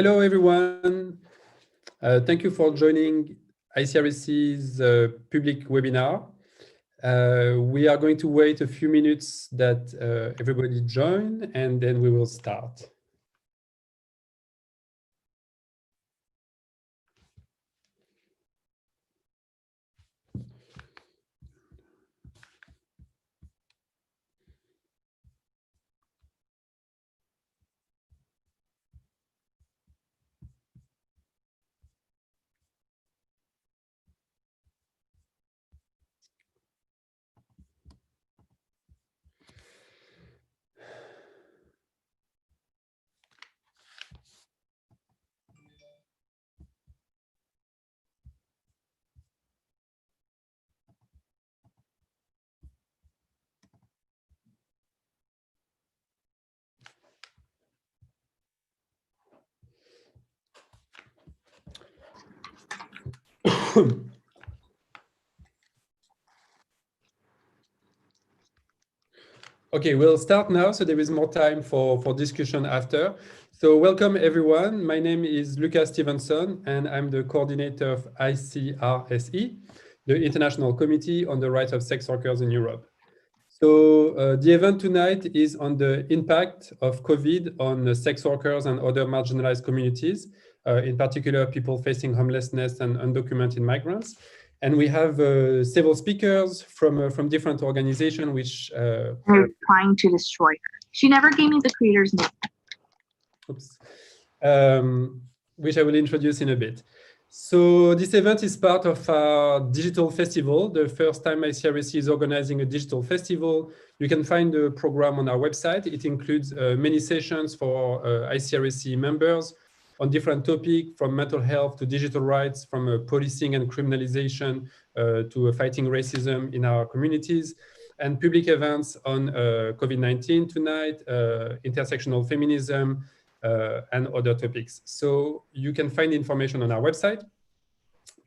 Hello, everyone. Thank you for joining ICRC's public webinar. We are going to wait a few minutes that everybody join, and then we will start. Okay, we'll start now, so there is more time for discussion after. So welcome everyone. My name is Lucas Stevenson, and I'm the coordinator of ICRSE, the International Committee on the Rights of Sex Workers in Europe. So the event tonight is on the impact of COVID on sex workers and other marginalized communities, in particular people facing homelessness and undocumented migrants. And we have several speakers from different organizations which are trying to destroy her. She never gave me the creator's name. Oops. Which I will introduce in a bit. So this event is part of our digital festival, the first time ICRC is organizing a digital festival. You can find the program on our website. It includes many sessions for ICRC members on different topics, from mental health to digital rights, from policing and criminalization to fighting racism in our communities, and public events on COVID-19 tonight, intersectional feminism, and other topics. So you can find information on our website.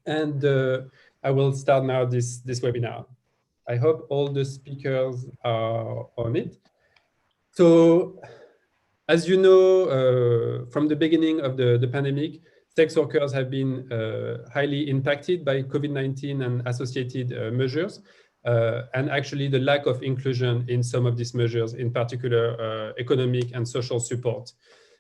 And I will start now this webinar. I hope all the speakers are on it. So, as you know, from the beginning of the pandemic, sex workers have been highly impacted by COVID-19 and associated measures, and actually the lack of inclusion in some of these measures, in particular economic and social support.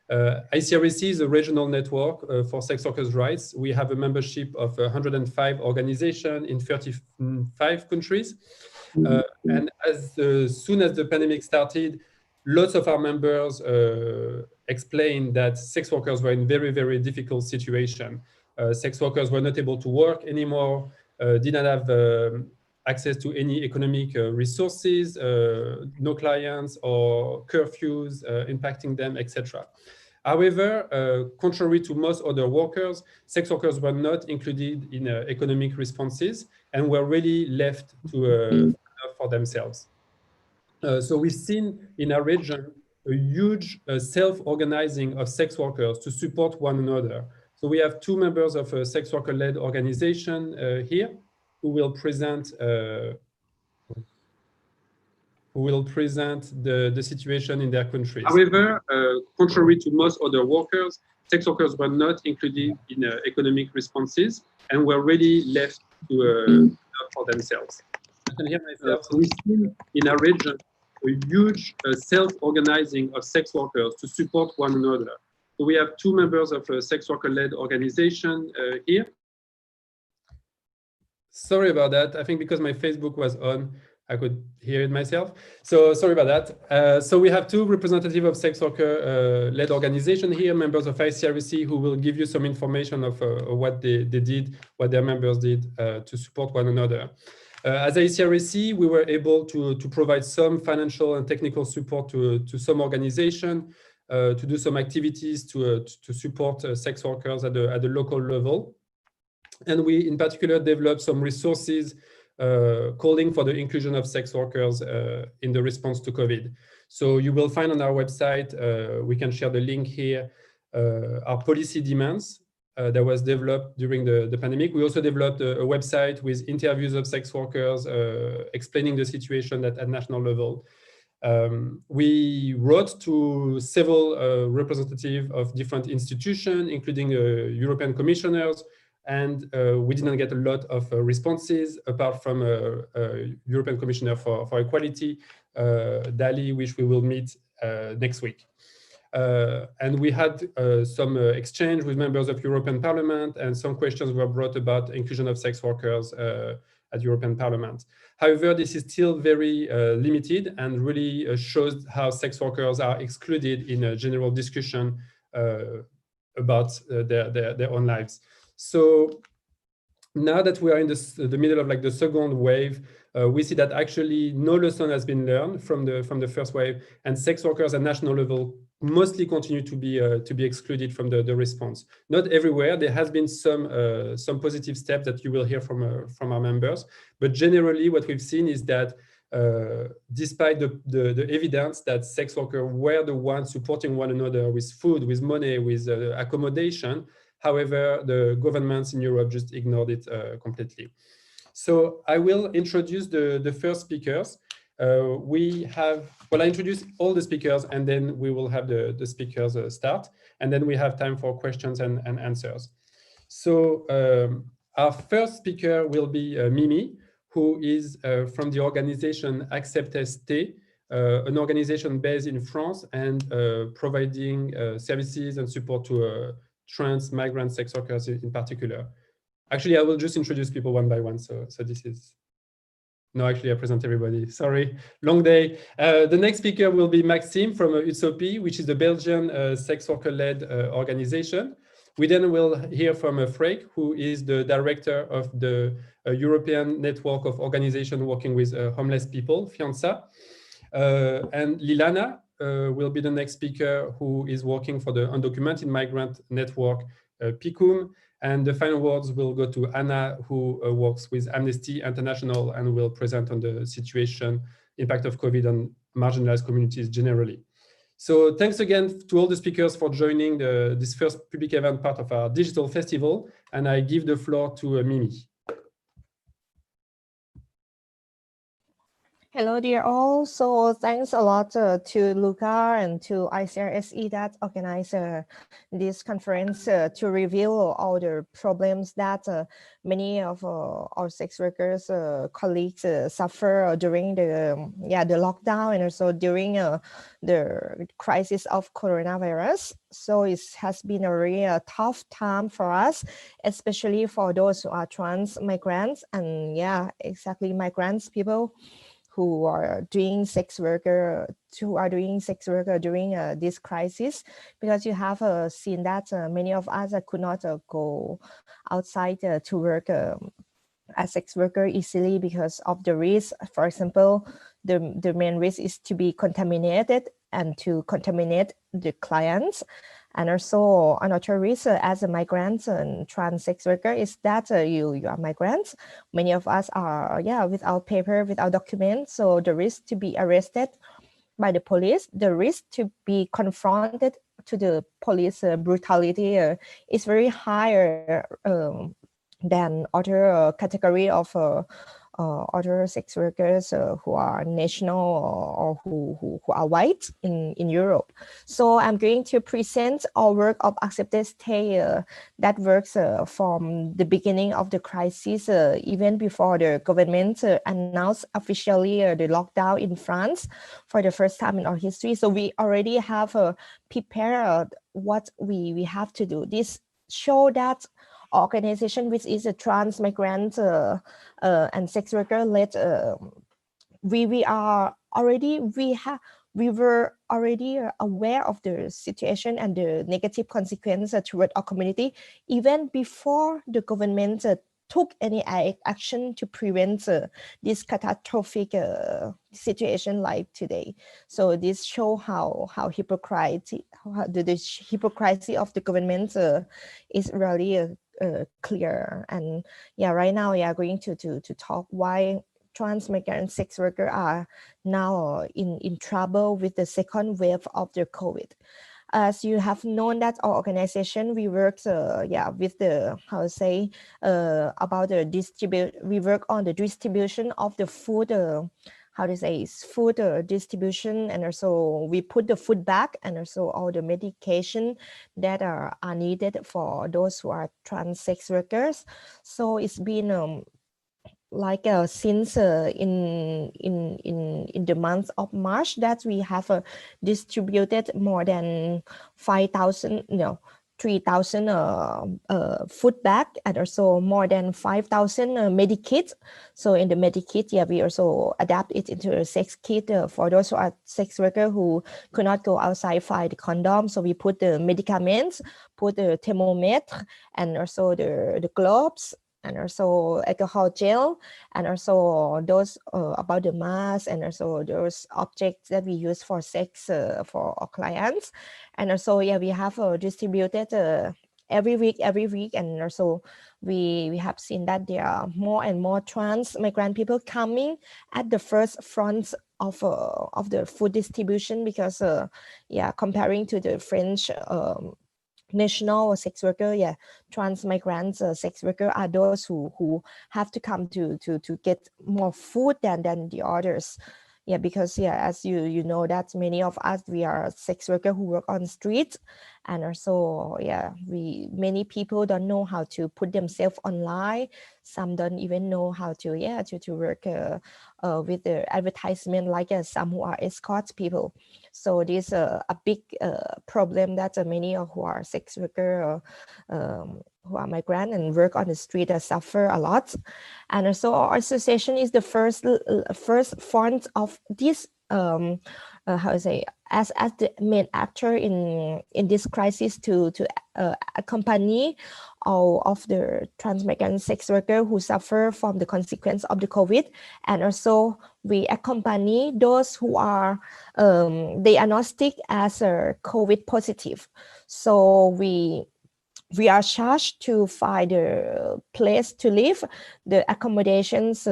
ICRC is a regional network for sex workers' rights. We have a membership of 105 organizations in 35 countries. And as soon as the pandemic started, lots of our members explained that sex workers were in very, very difficult situation. Sex workers were not able to work anymore, didn't have access to any economic resources, no clients or curfews impacting them, etc. However, contrary to most other workers, sex workers were not included in economic responses and were really left to for themselves. So we've seen in our region a huge self-organizing of sex workers to support one another. So we have two members of a sex worker-led organization here who will present the situation in their countries. However, contrary to most other workers, sex workers were not included in economic responses and were really left to for themselves. I can hear myself. So we've seen in our region a huge self-organizing of sex workers to support one another. So we have two members of a sex worker-led organization here. Sorry about that. I think because my Facebook was on, I could hear it myself. So sorry about that. So we have two representatives of sex worker-led organization here, members of ICRC, who will give you some information of what they did, what their members did to support one another. As ICRC, we were able to provide some financial and technical support to some organization, to do some activities to support sex workers at the local level. And we, in particular, developed some resources calling for the inclusion of sex workers in the response to COVID. So you will find on our website, we can share the link here, our policy demands that was developed during the pandemic. We also developed a website with interviews of sex workers, explaining the situation at national level. We wrote to several representatives of different institutions, including European commissioners, and we didn't get a lot of responses apart from European Commissioner for Equality, Dali, which we will meet next week. And we had some exchange with members of European Parliament, and some questions were brought about inclusion of sex workers at European Parliament. However, this is still very limited and really shows how sex workers are excluded in a general discussion about their own lives. So now that we are in the middle of like the second wave, we see that actually no lesson has been learned from the first wave, and sex workers at national level mostly continue to be excluded from the response. Not everywhere. There has been some positive steps that you will hear from our members, but generally what we've seen is that despite the evidence that sex workers were the ones supporting one another with food, with money, with accommodation, however, the governments in Europe just ignored it completely. So I will introduce the first speakers. I introduce all the speakers, and then we will have the speakers start, and then we have time for questions and answers. So our first speaker will be Mimi, who is from the organization exacerbate, an organization based in France and providing services and support to trans migrant sex workers in particular. Actually, I will just introduce people one by one. So this is, no, actually I present everybody. Sorry, long day. The next speaker will be Maxime from USOP, which is the Belgian sex worker-led organization. We then will hear from Freek, who is the director of the European network of organizations working with homeless people, FIANSA. And Lilana will be the next speaker, who is working for the undocumented migrant network, PICUM. And the final words will go to Anna, who works with Amnesty International and will present on the situation, impact of COVID on marginalized communities generally. So thanks again to all the speakers for joining this first public event part of our digital festival. And I give the floor to Mimi. Hello, dear all. So thanks a lot to Luca and to ICRSE that organized this conference to reveal all the problems that many of our sex workers colleagues suffer during the lockdown and also during the crisis of coronavirus. So it has been a really tough time for us, especially for those who are trans migrants and migrants people who are doing sex worker during this crisis, because you have seen that many of us could not go outside to work as sex worker easily because of the risk. For example, the main risk is to be contaminated and to contaminate the clients. And also another risk as a migrant and trans sex worker is that you are migrants. Many of us are without paper, without documents. So the risk to be arrested by the police, the risk to be confronted to the police brutality is very higher than other category of other sex workers who are national or who are white in Europe. So I'm going to present our work of Accepte that works from the beginning of the crisis, even before the government announced officially the lockdown in France for the first time in our history. So we already have prepared what we have to do. This show that organization, which is a trans migrant and sex worker led, we were already aware of the situation and the negative consequences toward our community even before the government took any action to prevent this catastrophic situation like today. So this show how hypocrisy of the government is really clear. And right now we are going to talk why trans migrant sex workers are now in trouble with the second wave of the COVID. As you have known that our organization, we work with the we work on the distribution of the food how to say, food distribution, and also we put the food back, and also all the medication that are needed for those who are trans sex workers. So it's been like since in the month of March that we have distributed more than 5,000, 3,000 food bag, and also more than 5,000 medikits. So in the medikit, yeah, we also adapt it into a sex kit for those who are sex workers who could not go outside find the condom. So we put the medicaments, put the thermometer, and also the gloves, and also alcohol gel, and also those about the mask, and also those objects that we use for sex for our clients. And also, yeah, we have distributed every week, and also we have seen that there are more and more trans migrant people coming at the first front of the food distribution, because yeah, comparing to the French national sex worker, yeah, trans migrants sex worker are those who have to come to get more food than the others. Yeah, because yeah, as you know that many of us, we are sex worker who work on streets, and also yeah, many people don't know how to put themselves online. Some don't even know how to work with the advertisement, like some who are escort people. So this a big problem that many who are sex worker who are migrant and work on the street suffer a lot. And also our association is the first front of this how to say, as the main actor in this crisis to accompany all of the trans migrant sex workers who suffer from the consequence of the COVID. And also we accompany those who are diagnostic as COVID positive. So we are charged to find a place to live, the accommodations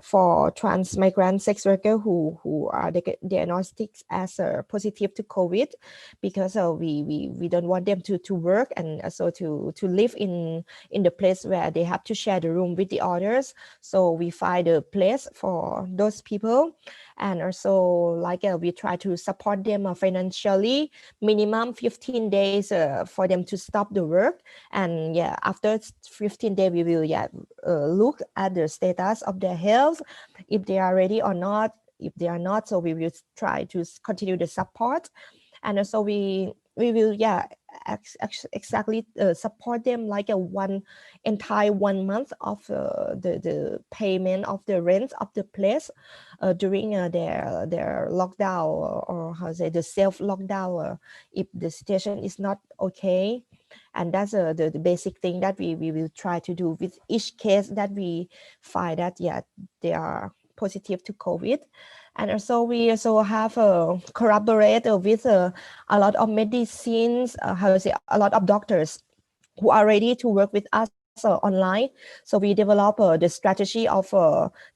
for trans migrant sex workers who are diagnostic as positive to COVID, because we don't want them to work and also to live in the place where they have to share the room with the others. So we find a place for those people, and also like we try to support them financially, minimum 15 days for them to stop the work. And yeah, after 15 days, we will look at the status of their health, if they are ready or not. If they are not, so we will try to continue the support. And also we will exactly support them like a entire 1 month of the payment of the rent of the place during their lockdown, or how to say, the self lockdown, if the situation is not okay. And that's the basic thing that we will try to do with each case that we find that they are positive to COVID. And also we also have collaborate with a lot of medicines, how to say, a lot of doctors who are ready to work with us online. So we develop the strategy of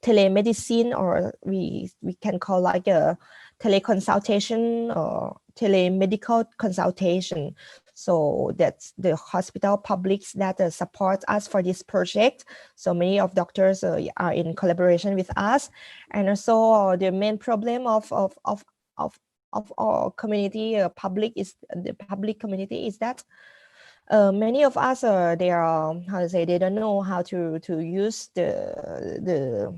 telemedicine, or we can call like a teleconsultation or telemedical consultation. So that's the hospital publics that support us for this project. So many of doctors are in collaboration with us. And also the main problem of our community, public community, is that many of us they are, how to say, they don't know how to use the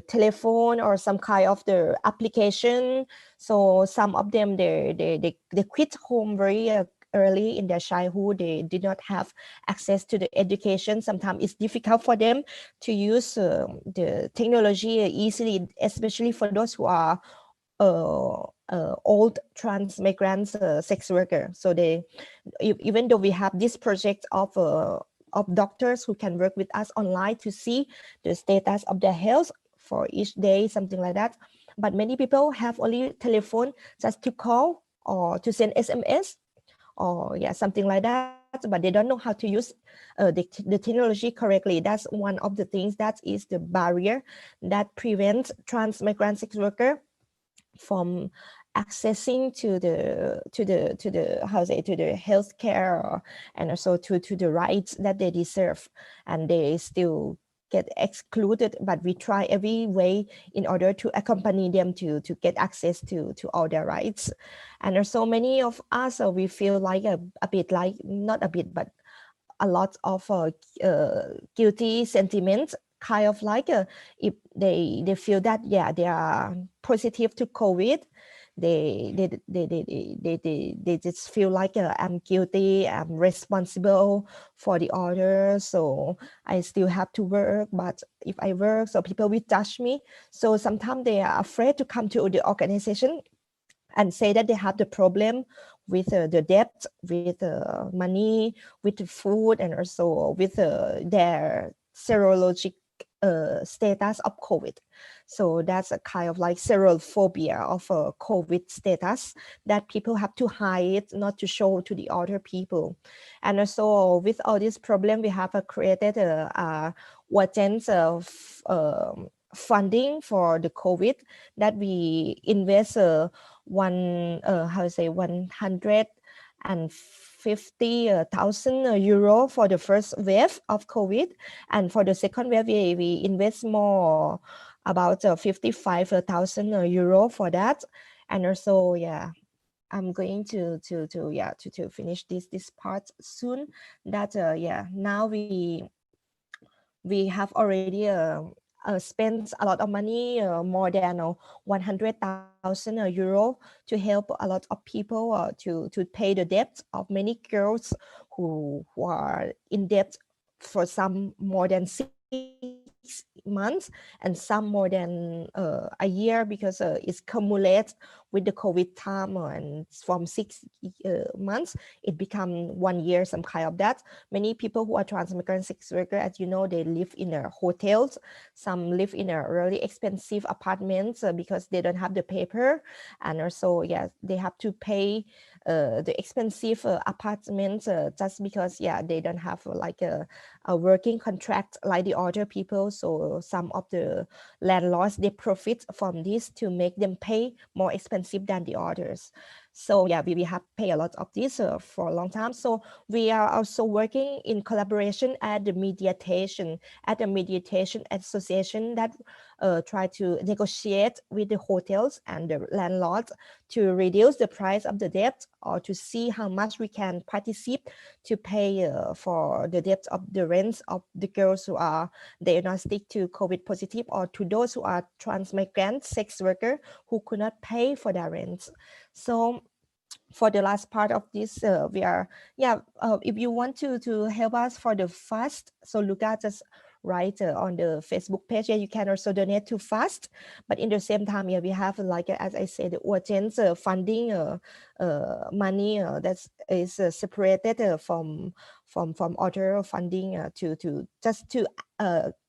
telephone or some kind of the application. So some of them they quit home very early in their childhood. They did not have access to the education. Sometimes it's difficult for them to use the technology easily, especially for those who are old trans migrants sex worker. So even though we have this project of doctors who can work with us online to see the status of their health for each day, something like that, but many people have only telephone just to call or to send SMS or something like that, but they don't know how to use the technology correctly. That's one of the things that is the barrier that prevents trans migrant sex worker from accessing to the how to say, to the healthcare, and also to the rights that they deserve, and they still get excluded, but we try every way in order to accompany them to get access to all their rights. And there's so many of us, we feel like a bit like, not a bit, but a lot of guilty sentiments, kind of like if they feel that, yeah, they are positive to COVID, they just feel like I'm guilty, I'm responsible for the order, so I still have to work. But if I work, so people will judge me. So sometimes they are afraid to come to the organization and say that they have the problem with the debt, with money, with the food, and also with their serologic status of COVID. So that's a kind of like serophobia of COVID status that people have to hide, not to show to the other people. And also with all this problem, we have created urgent funding for the COVID that we invest 150,000 euro for the first wave of COVID, and for the second wave we invest more, about 55,000 euro for that. And also, yeah, I'm going to finish this part soon. That yeah, now we have already spent a lot of money, more than 100,000 euro, to help a lot of people to pay the debt of many girls who are in debt for some more than 6 months and some more than a year, because it's cumulated with the COVID time, and from 6 months it become 1 year, some kind of that. Many people who are transmigrant sex worker, as you know, they live in hotels, some live in a really expensive apartments because they don't have the paper, and also, yeah, they have to pay the expensive apartments just because, yeah, they don't have like a working contract like the other people. So some of the landlords, they profit from this to make them pay more expensive than the others. So yeah, we have paid a lot of this for a long time. So we are also working in collaboration at the mediation association that try to negotiate with the hotels and the landlords to reduce the price of the debt, or to see how much we can participate to pay for the debt of the rents of the girls who are diagnostic to COVID positive, or to those who are transmigrant sex worker who could not pay for their rents. So for the last part of this, we are, if you want to help us for the fast, so Luca just write on the Facebook page, you can also donate to fast. But in the same time, we have, like as I said, the urgent funding money that is separated from other funding to just to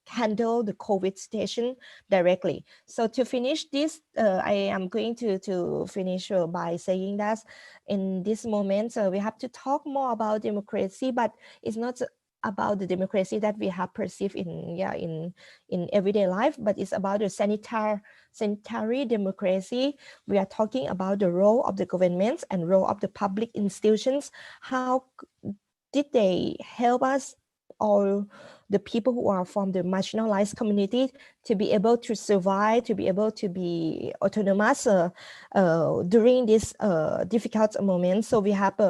handle the COVID situation directly. So to finish this, I am going to finish by saying that in this moment, we have to talk more about democracy, but it's not about the democracy that we have perceived in everyday life, but it's about the sanitary democracy. We are talking about the role of the governments and role of the public institutions. How did they help us, or the people who are from the marginalized community, to be able to survive, to be able to be autonomous during this difficult moment? So we have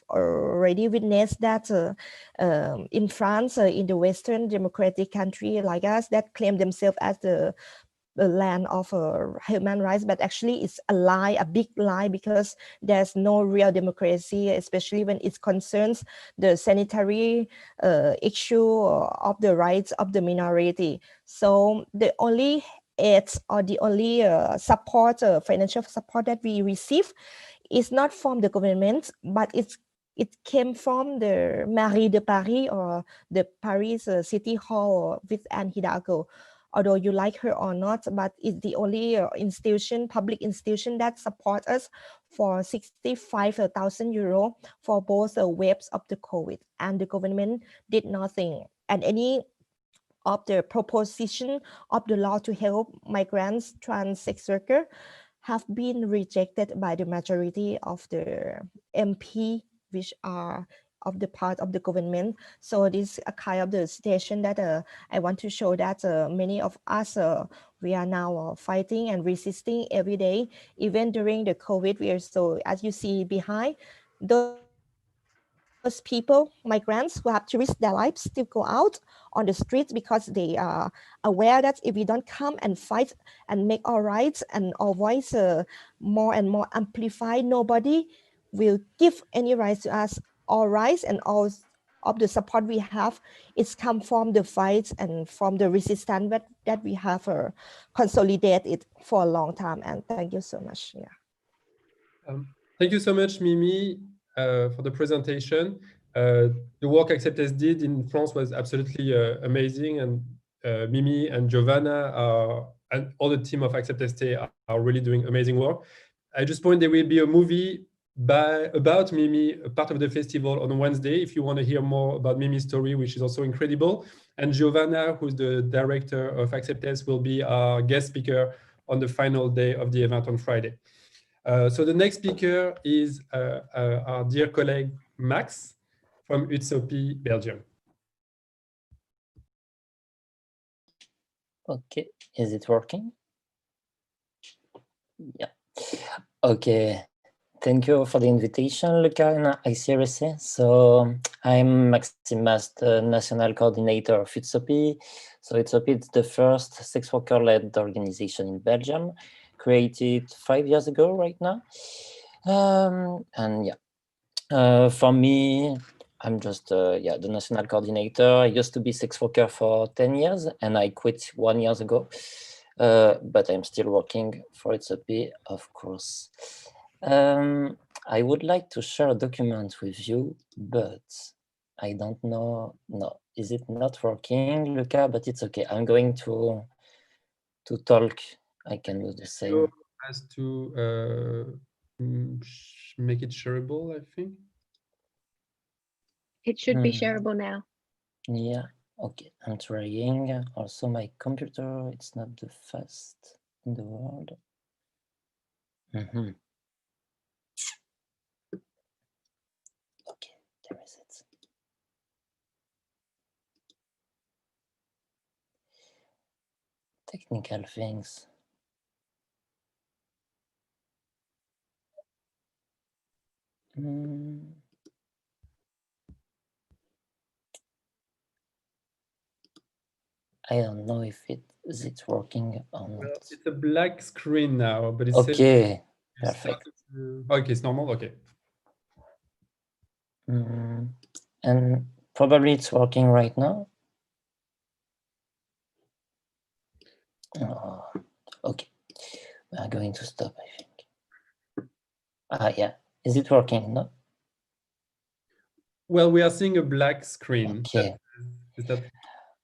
already witnessed that in France, in the Western democratic country like us, that claim themselves as the land of human rights, but actually it's a lie, a big lie, because there's no real democracy, especially when it concerns the sanitary issue of the rights of the minority. So the only aids, or the only support, financial support that we receive is not from the government, but it came from the Mairie de Paris, or the Paris City Hall with Anne Hidalgo. Although you like her or not, but it's the only public institution that supports us for 65,000 euro for both waves of the COVID, and the government did nothing. And any of the proposition of the law to help migrants, trans sex workers have been rejected by the majority of the MP, which are of the part of the government. So this is a kind of the situation that I want to show that many of us we are now fighting and resisting every day, even during the COVID. We are so, as you see behind, those people, migrants who have to risk their lives, still go out on the streets because they are aware that if we don't come and fight and make our rights and our voice more and more amplified, nobody will give any rights to us. All rights and all of the support we have, it's come from the fights and from the resistance that we have consolidated for a long time. And thank you so much. Yeah. Thank you so much, Mimi, for the presentation. The work Acceptes did in France was absolutely amazing, and Mimi and Giovanna and all the team of Acceptes are really doing amazing work. I just point there will be a movie about Mimi, a part of the festival on Wednesday, if you want to hear more about Mimi's story, which is also incredible. And Giovanna, who's the director of Acceptes, will be our guest speaker on the final day of the event on Friday. So the next speaker is our dear colleague, Max, from UTSOPI, Belgium. Okay, is it working? Yeah. Okay, thank you for the invitation, Luca and ICRC. So I'm Maxime Mast, the National Coordinator of UTSOPI. So UTSOPI is the first sex worker-led organization in Belgium, created 5 years ago right now. And yeah, for me, I'm just the national coordinator. I used to be sex worker for 10 years and I quit 1 year ago. But I'm still working for UTSOPI, of course. I would like to share a document with you, but I don't know. No, is it not working, Luca? But it's okay. I'm going to talk. I can do the same. Has to make it shareable, I think. It should be shareable now. Yeah, okay, I'm trying. Also, my computer, it's not the fast in the world. Okay, there is it. Technical things. I don't know if is it working or not. Well, it's a black screen now, but it's okay. Perfect. Okay, it's normal. Okay. And probably it's working right now. Oh, okay, we are going to stop, I think. Yeah, is it working? No. Well, we are seeing a black screen. Okay. Is that...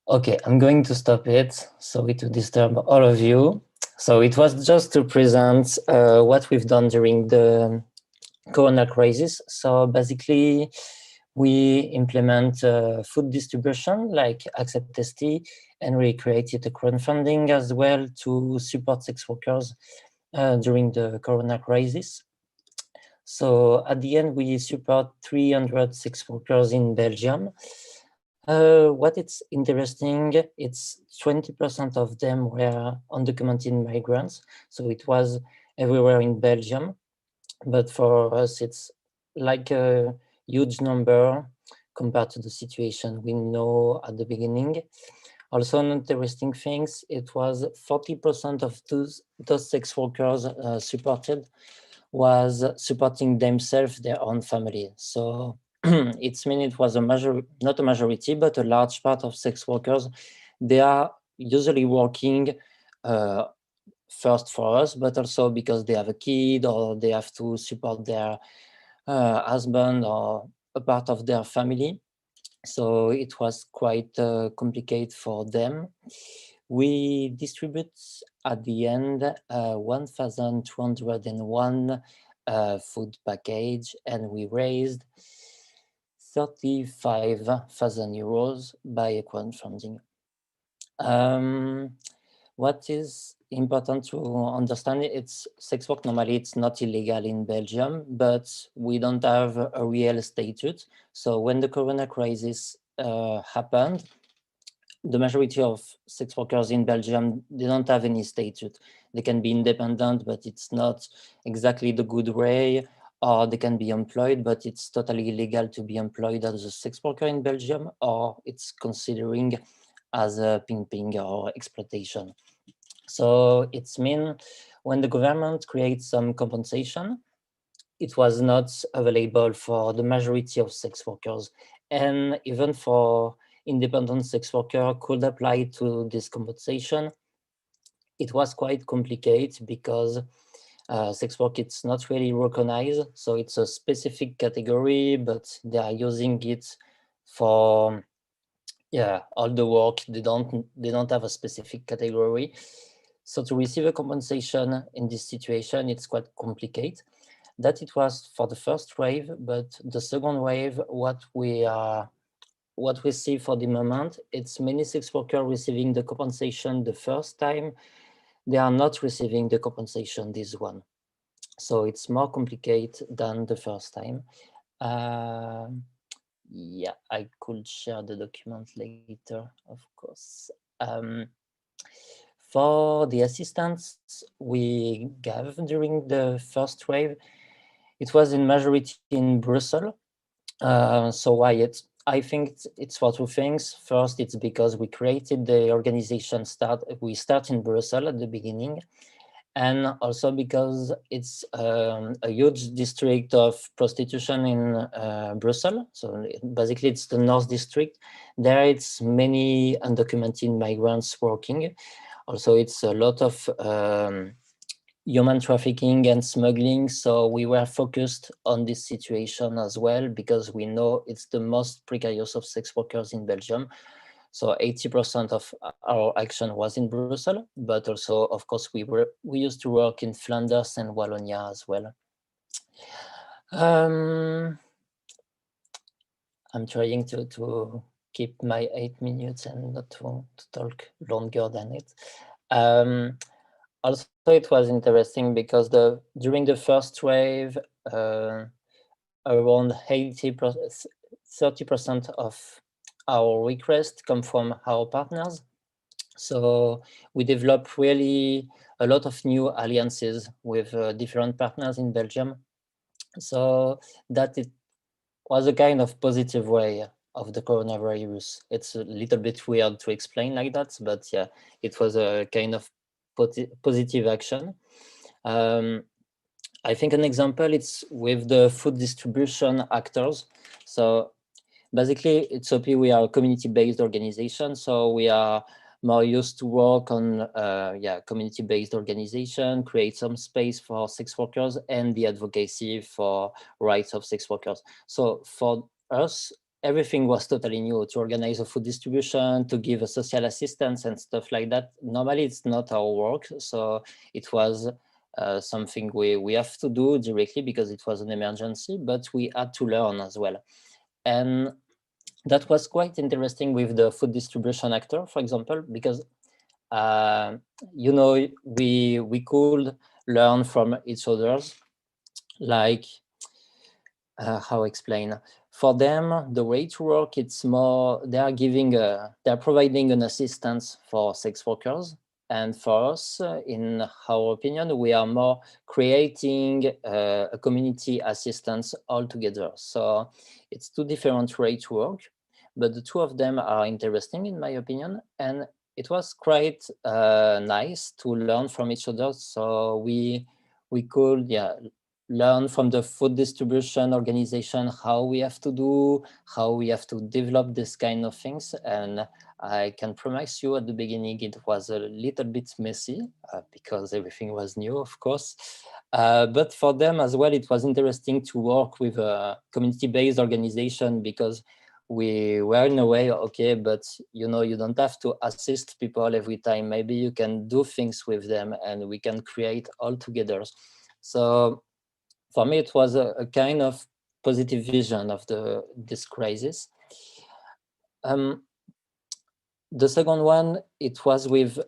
Okay, I'm going to stop it. Sorry to disturb all of you. So it was just to present what we've done during the Corona crisis. So basically, we implement food distribution like Acceptes, and we created a crowdfunding as well to support sex workers during the Corona crisis. So at the end, we support 300 sex workers in Belgium. What it's interesting, it's 20% of them were undocumented migrants. So it was everywhere in Belgium. But for us, it's like a huge number compared to the situation we know at the beginning. Also, an interesting thing, it was 40% of those sex workers supported was supporting themselves, their own family. So it means it was not a majority, but a large part of sex workers. They are usually working first for us, but also because they have a kid or they have to support their husband or a part of their family. So it was quite complicated for them. We distribute at the end 1,201 food package, and we raised 35,000 euros by crowdfunding. What is important to understand, it's sex work normally it's not illegal in Belgium, but we don't have a real statute. So when the Corona crisis happened, the majority of sex workers in Belgium, they don't have any statute. They can be independent, but it's not exactly the good way, or they can be employed, but it's totally illegal to be employed as a sex worker in Belgium, or it's considering as a pimping or exploitation. So it's mean when the government creates some compensation, it was not available for the majority of sex workers. And even for independent sex worker could apply to this compensation, it was quite complicated because sex work, it's not really recognized. So it's a specific category, but they are using it for all the work. They don't have a specific category. So to receive a compensation in this situation, it's quite complicated. That it was for the first wave, but the second wave, what we see for the moment, it's many sex workers receiving the compensation the first time. They are not receiving the compensation this one. So it's more complicated than the first time. Yeah, I could share the document later, of course. For the assistance we gave during the first wave, it was in majority in Brussels. So why I think it's for two things. First, it's because we created the organization we start in Brussels at the beginning. And also because it's a huge district of prostitution in Brussels. So basically it's the North District. There it's many undocumented migrants working. Also it's a lot of human trafficking and smuggling. So we were focused on this situation as well, because we know it's the most precarious of sex workers in Belgium. So 80% of our action was in Brussels, but also, of course, we used to work in Flanders and Wallonia as well. I'm trying to keep my 8 minutes and not to talk longer than it. Also, it was interesting because during the first wave, around 30% of our requests come from our partners. So we developed really a lot of new alliances with different partners in Belgium. So that it was a kind of positive way of the coronavirus. It's a little bit weird to explain like that, but yeah, it was a kind of positive action. I think an example, it's with the food distribution actors. So basically, at SOPI, we are a community-based organization. So we are more used to work on community-based organization, create some space for sex workers and the advocacy for rights of sex workers. So for us, everything was totally new, to organize a food distribution, to give a social assistance and stuff like that. Normally, it's not our work. So it was something we have to do directly because it was an emergency, but we had to learn as well. And that was quite interesting with the food distribution actor, for example, because you know, we could learn from each other's, like how explain. For them, the way to work, it's more they're providing an assistance for sex workers. And for us, in our opinion, we are more creating a community assistance altogether. So it's two different ways to work, but the two of them are interesting in my opinion. And it was quite nice to learn from each other. So we could learn from the food distribution organization how we have to develop this kind of things. And I can promise you at the beginning it was a little bit messy because everything was new, of course. But for them as well, it was interesting to work with a community-based organization, because we were in a way, okay, but you know, you don't have to assist people every time. Maybe you can do things with them and we can create all together. So for me, it was a kind of positive vision of this crisis. The second one, it was with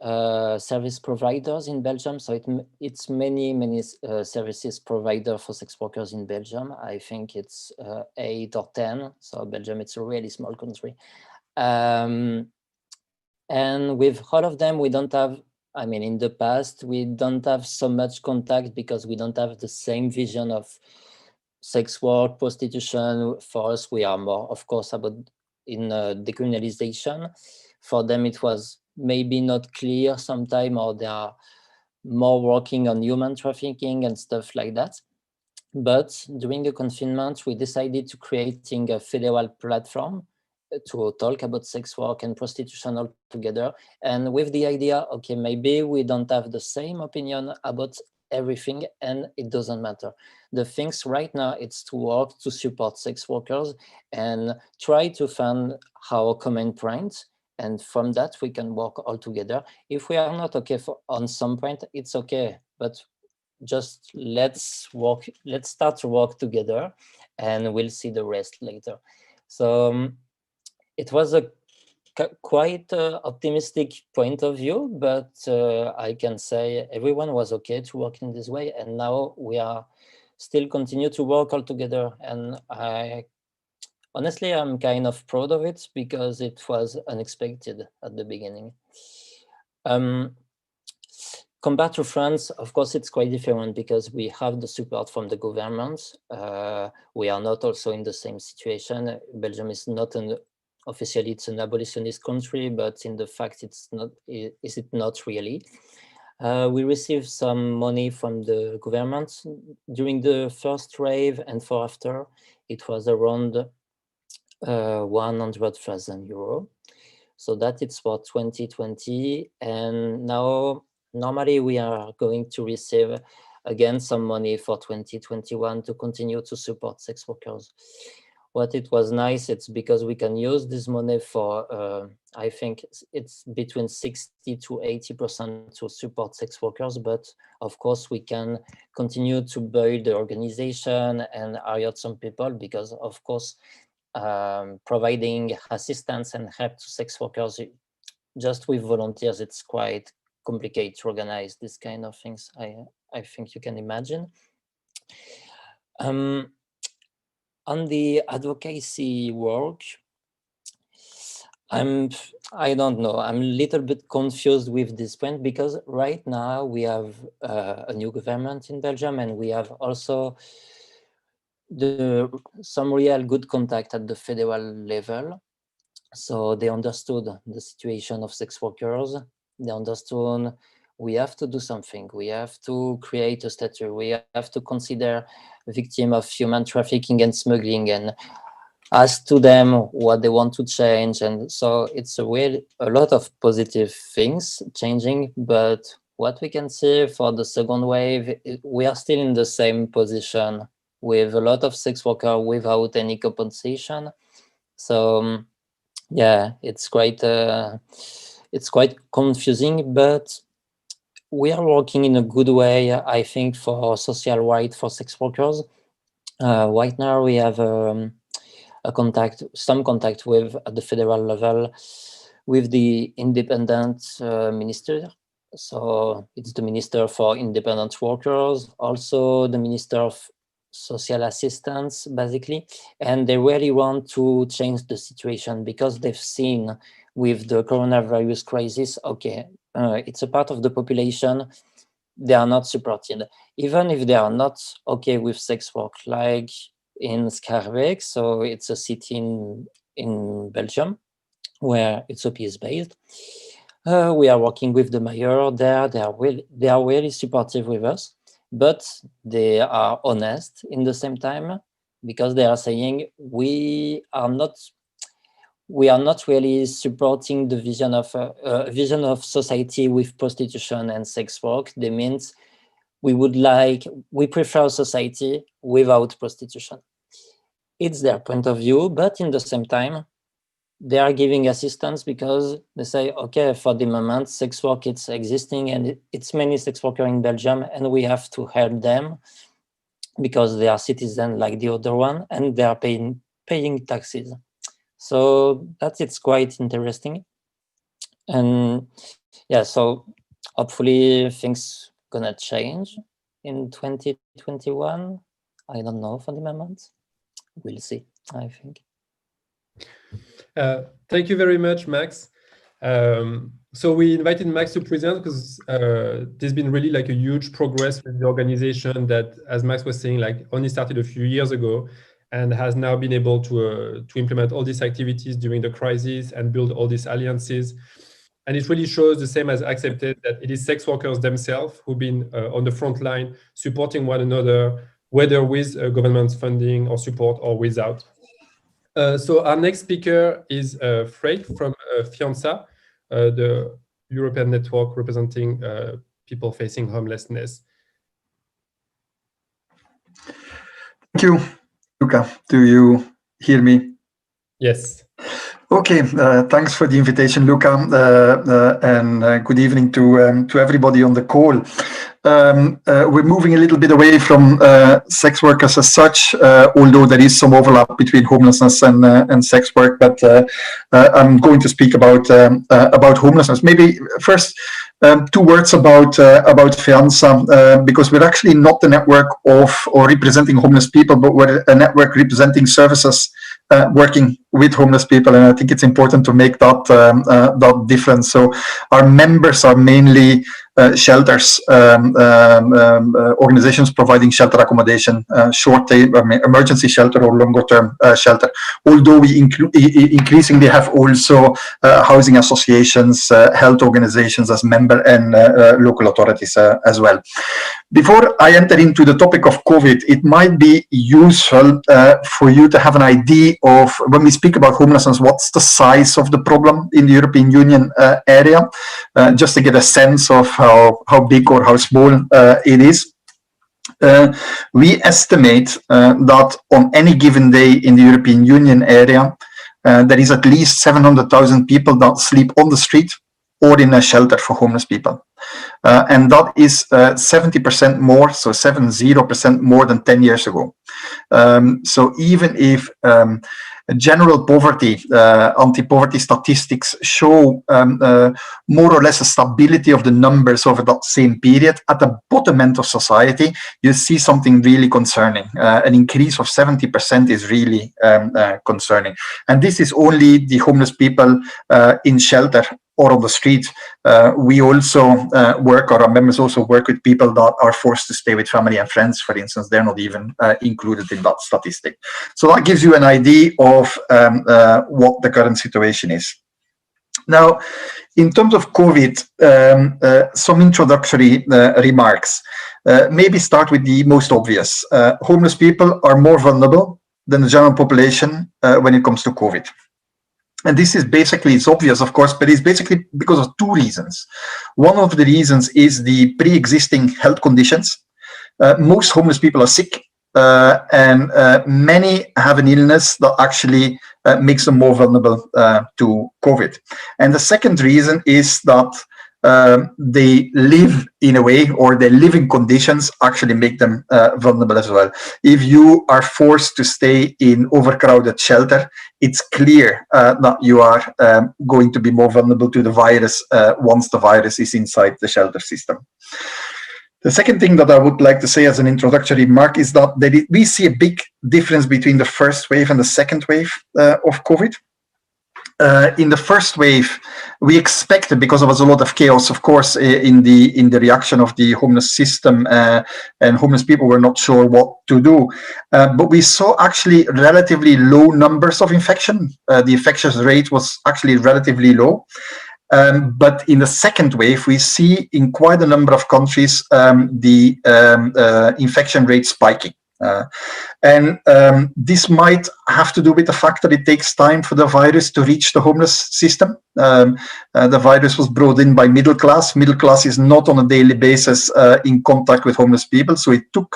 service providers in Belgium. So it's many services provider for sex workers in Belgium. I think it's 8 or 10. So Belgium, it's a really small country. And with all of them, we don't have, I mean, in the past, we don't have so much contact because we don't have the same vision of sex work, prostitution. For us, we are more, of course, about in decriminalization. For them, it was maybe not clear sometime, or they are more working on human trafficking and stuff like that. But during the confinement, we decided to creating a federal platform to talk about sex work and prostitution all together. And with the idea, okay, maybe we don't have the same opinion about everything, and it doesn't matter. The things right now, it's to work to support sex workers and try to find our common point. And from that, we can work all together. If we are not okay on some point, it's okay, but just let's start to work together, and we'll see the rest later. So it was a quite optimistic point of view, but I can say everyone was okay to work in this way, and now we are still continue to work all together. And honestly, I'm kind of proud of it because it was unexpected at the beginning. Compared to France, of course, it's quite different because we have the support from the government. We are not also in the same situation. Belgium is not officially it's an abolitionist country, but in the fact it's not, is it not really? We received some money from the government during the first wave, and for after, it was around 100,000 euro. So that it's for 2020, and now normally we are going to receive again some money for 2021 to continue to support sex workers. What it was nice, it's because we can use this money for, I think it's between 60 to 80% to support sex workers, but of course we can continue to build the organization and hire some people because of course providing assistance and help to sex workers just with volunteers, it's quite complicated to organize this kind of things. I think you can imagine. On the advocacy work, I don't know, I'm a little bit confused with this point because right now we have a new government in Belgium, and we have also some real good contact at the federal level. So they understood the situation of sex workers. They understood we have to do something. We have to create a statute. We have to consider victims of human trafficking and smuggling and ask to them what they want to change. And so it's a lot of positive things changing. But what we can see for the second wave, we are still in the same position with a lot of sex workers without any compensation. So yeah, it's quite confusing, but we are working in a good way, I think, for social rights for sex workers. Right now, we have some contact with at the federal level with the independent minister. So it's the Minister for Independent Workers, also the Minister of Social Assistance, basically, and they really want to change the situation because they've seen with the coronavirus crisis, okay, it's a part of the population, they are not supported, even if they are not okay with sex work, like in Schaerbeek, so it's a city in Belgium where UTSOPI is based. We are working with the mayor there, they are really supportive with us, but they are honest in the same time because they are saying we are not really supporting the vision of society with prostitution and sex work. That means we prefer society without prostitution. It's their point of view, but in the same time, they are giving assistance because they say, okay, for the moment, sex work it's existing and it's many sex workers in Belgium, and we have to help them because they are citizens like the other one, and they are paying taxes. So it's quite interesting. And yeah, so hopefully things gonna change in 2021. I don't know for the moment. We'll see, I think. Thank you very much, Max. So we invited Max to present because there's been really like a huge progress with the organization that, as Max was saying, like only started a few years ago and has now been able to implement all these activities during the crisis and build all these alliances. And it really shows the same as Accepted, that it is sex workers themselves who've been on the front line supporting one another, whether with government funding or support or without. So our next speaker is Freek from FIANSA, the European network representing people facing homelessness. Thank you, Luca. Do you hear me? Yes. Okay, thanks for the invitation, Luca, and good evening to everybody on the call. We're moving a little bit away from sex workers as such, although there is some overlap between homelessness and sex work. But I'm going to speak about homelessness. Maybe first 2 words about FIANSA, because we're actually not the network of or representing homeless people, but we're a network representing services working with homeless people, and I think it's important to make that difference. So our members are mainly shelters, organizations providing shelter accommodation, short-term emergency shelter or longer-term shelter. Although we increasingly have also housing associations, health organizations as member, and local authorities as well. Before I enter into the topic of COVID, it might be useful for you to have an idea of, when we speak about homelessness, what's the size of the problem in the European Union area, just to get a sense of how big or how small it is. We estimate that on any given day in the European Union area, there is at least 700,000 people that sleep on the street or in a shelter for homeless people. And that is 70% more, so 70% more than 10 years ago. So even if general poverty, anti-poverty statistics show more or less a stability of the numbers over that same period, at the bottom end of society, you see something really concerning. An increase of 70% is really concerning. And this is only the homeless people in shelter or on the street. We also work, or our members also work with people that are forced to stay with family and friends, for instance. They're not even included in that statistic. So that gives you an idea of what the current situation is. Now, in terms of COVID, some introductory remarks. Maybe start with the most obvious. Homeless people are more vulnerable than the general population when it comes to COVID. And this is basically, it's obvious, of course, but it's basically because of 2 reasons. One of the reasons is the pre-existing health conditions. Most homeless people are sick, and many have an illness that actually makes them more vulnerable to COVID. And the second reason is that they live in a way, or their living conditions actually make them vulnerable as well. If you are forced to stay in overcrowded shelter, it's clear that you are going to be more vulnerable to the virus once the virus is inside the shelter system. The second thing that I would like to say as an introductory remark is that we see a big difference between the first wave and the second wave of COVID. In the first wave, we expected, because there was a lot of chaos, of course, in the reaction of the homeless system, and homeless people were not sure what to do. But we saw actually relatively low numbers of infection. The infection rate was actually relatively low. But in the second wave, we see in quite a number of countries the infection rate spiking. And this might have to do with the fact that it takes time for the virus to reach the homeless system. The virus was brought in by middle class. Middle class is not on a daily basis in contact with homeless people, so it took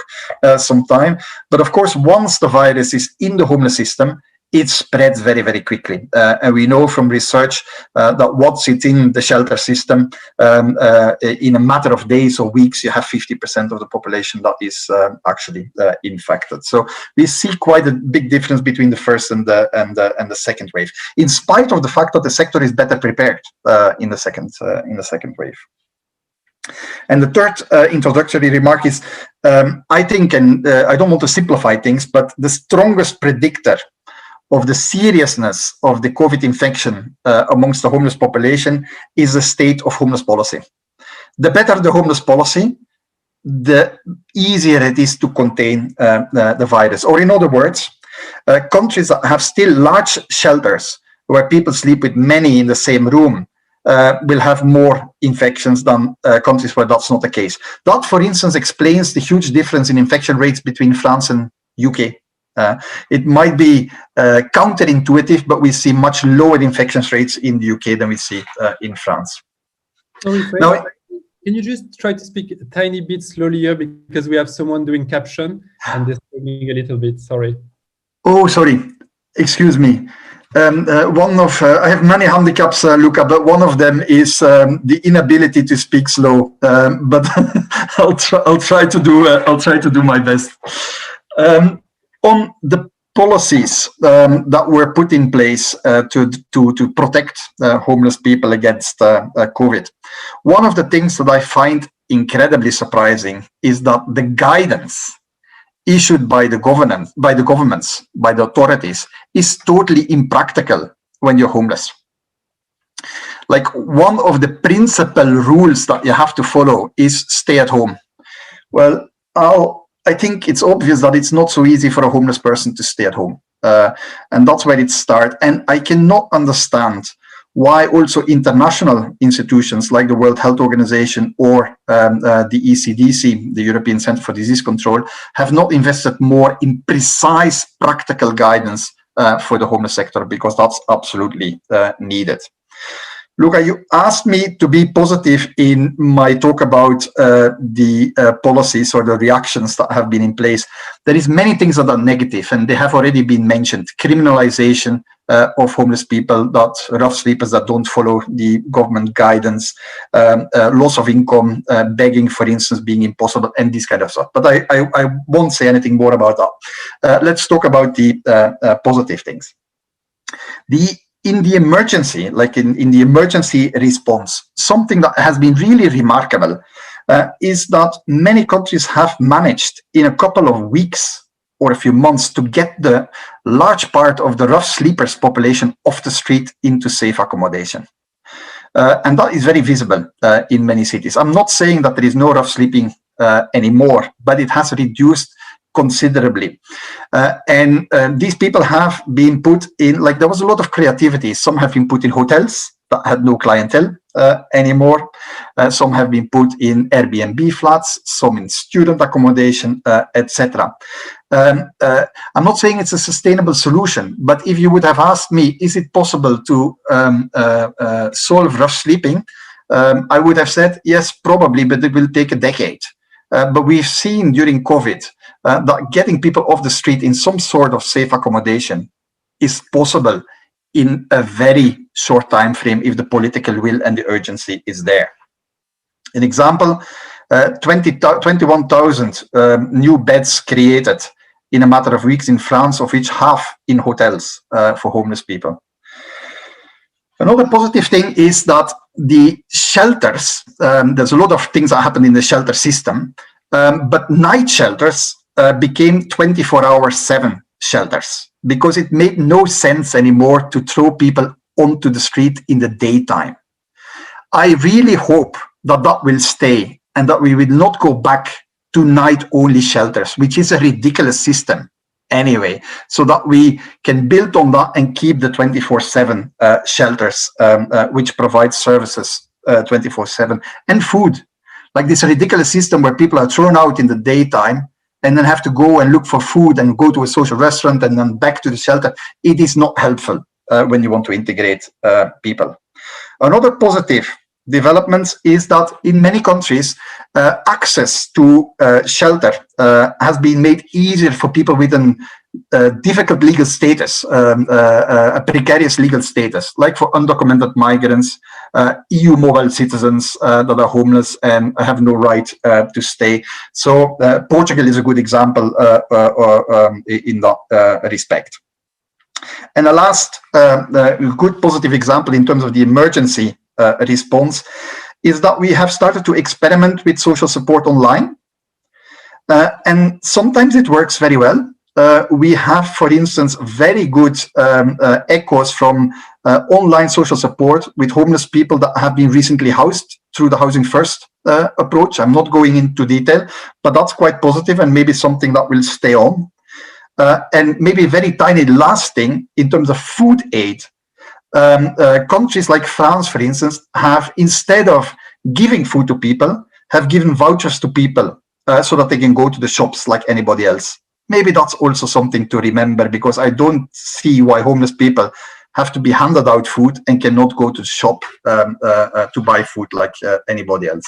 some time. But of course, once the virus is in the homeless system, it spreads very, very quickly. And we know from research that once it's in the shelter system, in a matter of days or weeks, you have 50% of the population that is actually infected. So we see quite a big difference between the first and the second wave, in spite of the fact that the sector is better prepared in the second wave. And the third introductory remark is, I think, and I don't want to simplify things, but the strongest predictor of the seriousness of the COVID infection amongst the homeless population is the state of homeless policy. The better the homeless policy, the easier it is to contain the virus. Or in other words, countries that have still large shelters where people sleep with many in the same room will have more infections than countries where that's not the case. That, for instance, explains the huge difference in infection rates between France and UK. It might be counterintuitive, but we see much lower infection rates in the UK than we see in France. Sorry, now, can you just try to speak a tiny bit slowlier, because we have someone doing caption and they're struggling a little bit. Sorry. Oh, sorry. Excuse me. I have many handicaps, Luca, but one of them is the inability to speak slow. But I'll try to do my best. On the policies that were put in place to protect homeless people against COVID, one of the things that I find incredibly surprising is that the guidance issued by the governments, by the authorities, is totally impractical when you're homeless. Like, one of the principal rules that you have to follow is stay at home. Well, I think it's obvious that it's not so easy for a homeless person to stay at home. And that's where it starts. And I cannot understand why also international institutions like the World Health Organization or the ECDC, the European Centre for Disease Control, have not invested more in precise practical guidance for the homeless sector, because that's absolutely needed. Luca, you asked me to be positive in my talk about the policies or the reactions that have been in place. There is many things that are negative, and they have already been mentioned. Criminalization of homeless people, that rough sleepers that don't follow the government guidance, loss of income, begging, for instance, being impossible, and this kind of stuff. But I won't say anything more about that. Let's talk about the positive things. In the emergency, like in the emergency response, something that has been really remarkable is that many countries have managed in a couple of weeks or a few months to get the large part of the rough sleepers population off the street into safe accommodation. And that is very visible in many cities. I'm not saying that there is no rough sleeping anymore, but it has reduced considerably. And these people have been put in, like, there was a lot of creativity. Some have been put in hotels that had no clientele anymore. Some have been put in Airbnb flats, some in student accommodation, etc. I'm not saying it's a sustainable solution, but if you would have asked me, is it possible to solve rough sleeping? I would have said, yes, probably, but it will take a decade. But we've seen during COVID that getting people off the street in some sort of safe accommodation is possible in a very short time frame if the political will and the urgency is there. An example, 21,000 new beds created in a matter of weeks in France, of which half in hotels for homeless people. Another positive thing is that the shelters, there's a lot of things that happen in the shelter system, but night shelters became 24/7 shelters, because it made no sense anymore to throw people onto the street in the daytime. I really hope that that will stay and that we will not go back to night-only shelters, which is a ridiculous system anyway, so that we can build on that and keep the 24/7 shelters, which provide services 24/7, and food. Like this ridiculous system where people are thrown out in the daytime and then have to go and look for food and go to a social restaurant and then back to the shelter. It is not helpful when you want to integrate people. Another positive development is that in many countries, access to shelter has been made easier for people with an difficult legal status, a precarious legal status, like for undocumented migrants, EU mobile citizens that are homeless and have no right to stay. So Portugal is a good example in that respect. And the last good positive example in terms of the emergency response is that we have started to experiment with social support online. And sometimes it works very well. We have, for instance, very good echoes from online social support with homeless people that have been recently housed through the Housing First approach. I'm not going into detail, but that's quite positive and maybe something that will stay on. And maybe a very tiny last thing in terms of food aid. Countries like France, for instance, have, instead of giving food to people, have given vouchers to people so that they can go to the shops like anybody else. Maybe that's also something to remember, because I don't see why homeless people have to be handed out food and cannot go to the shop to buy food like anybody else.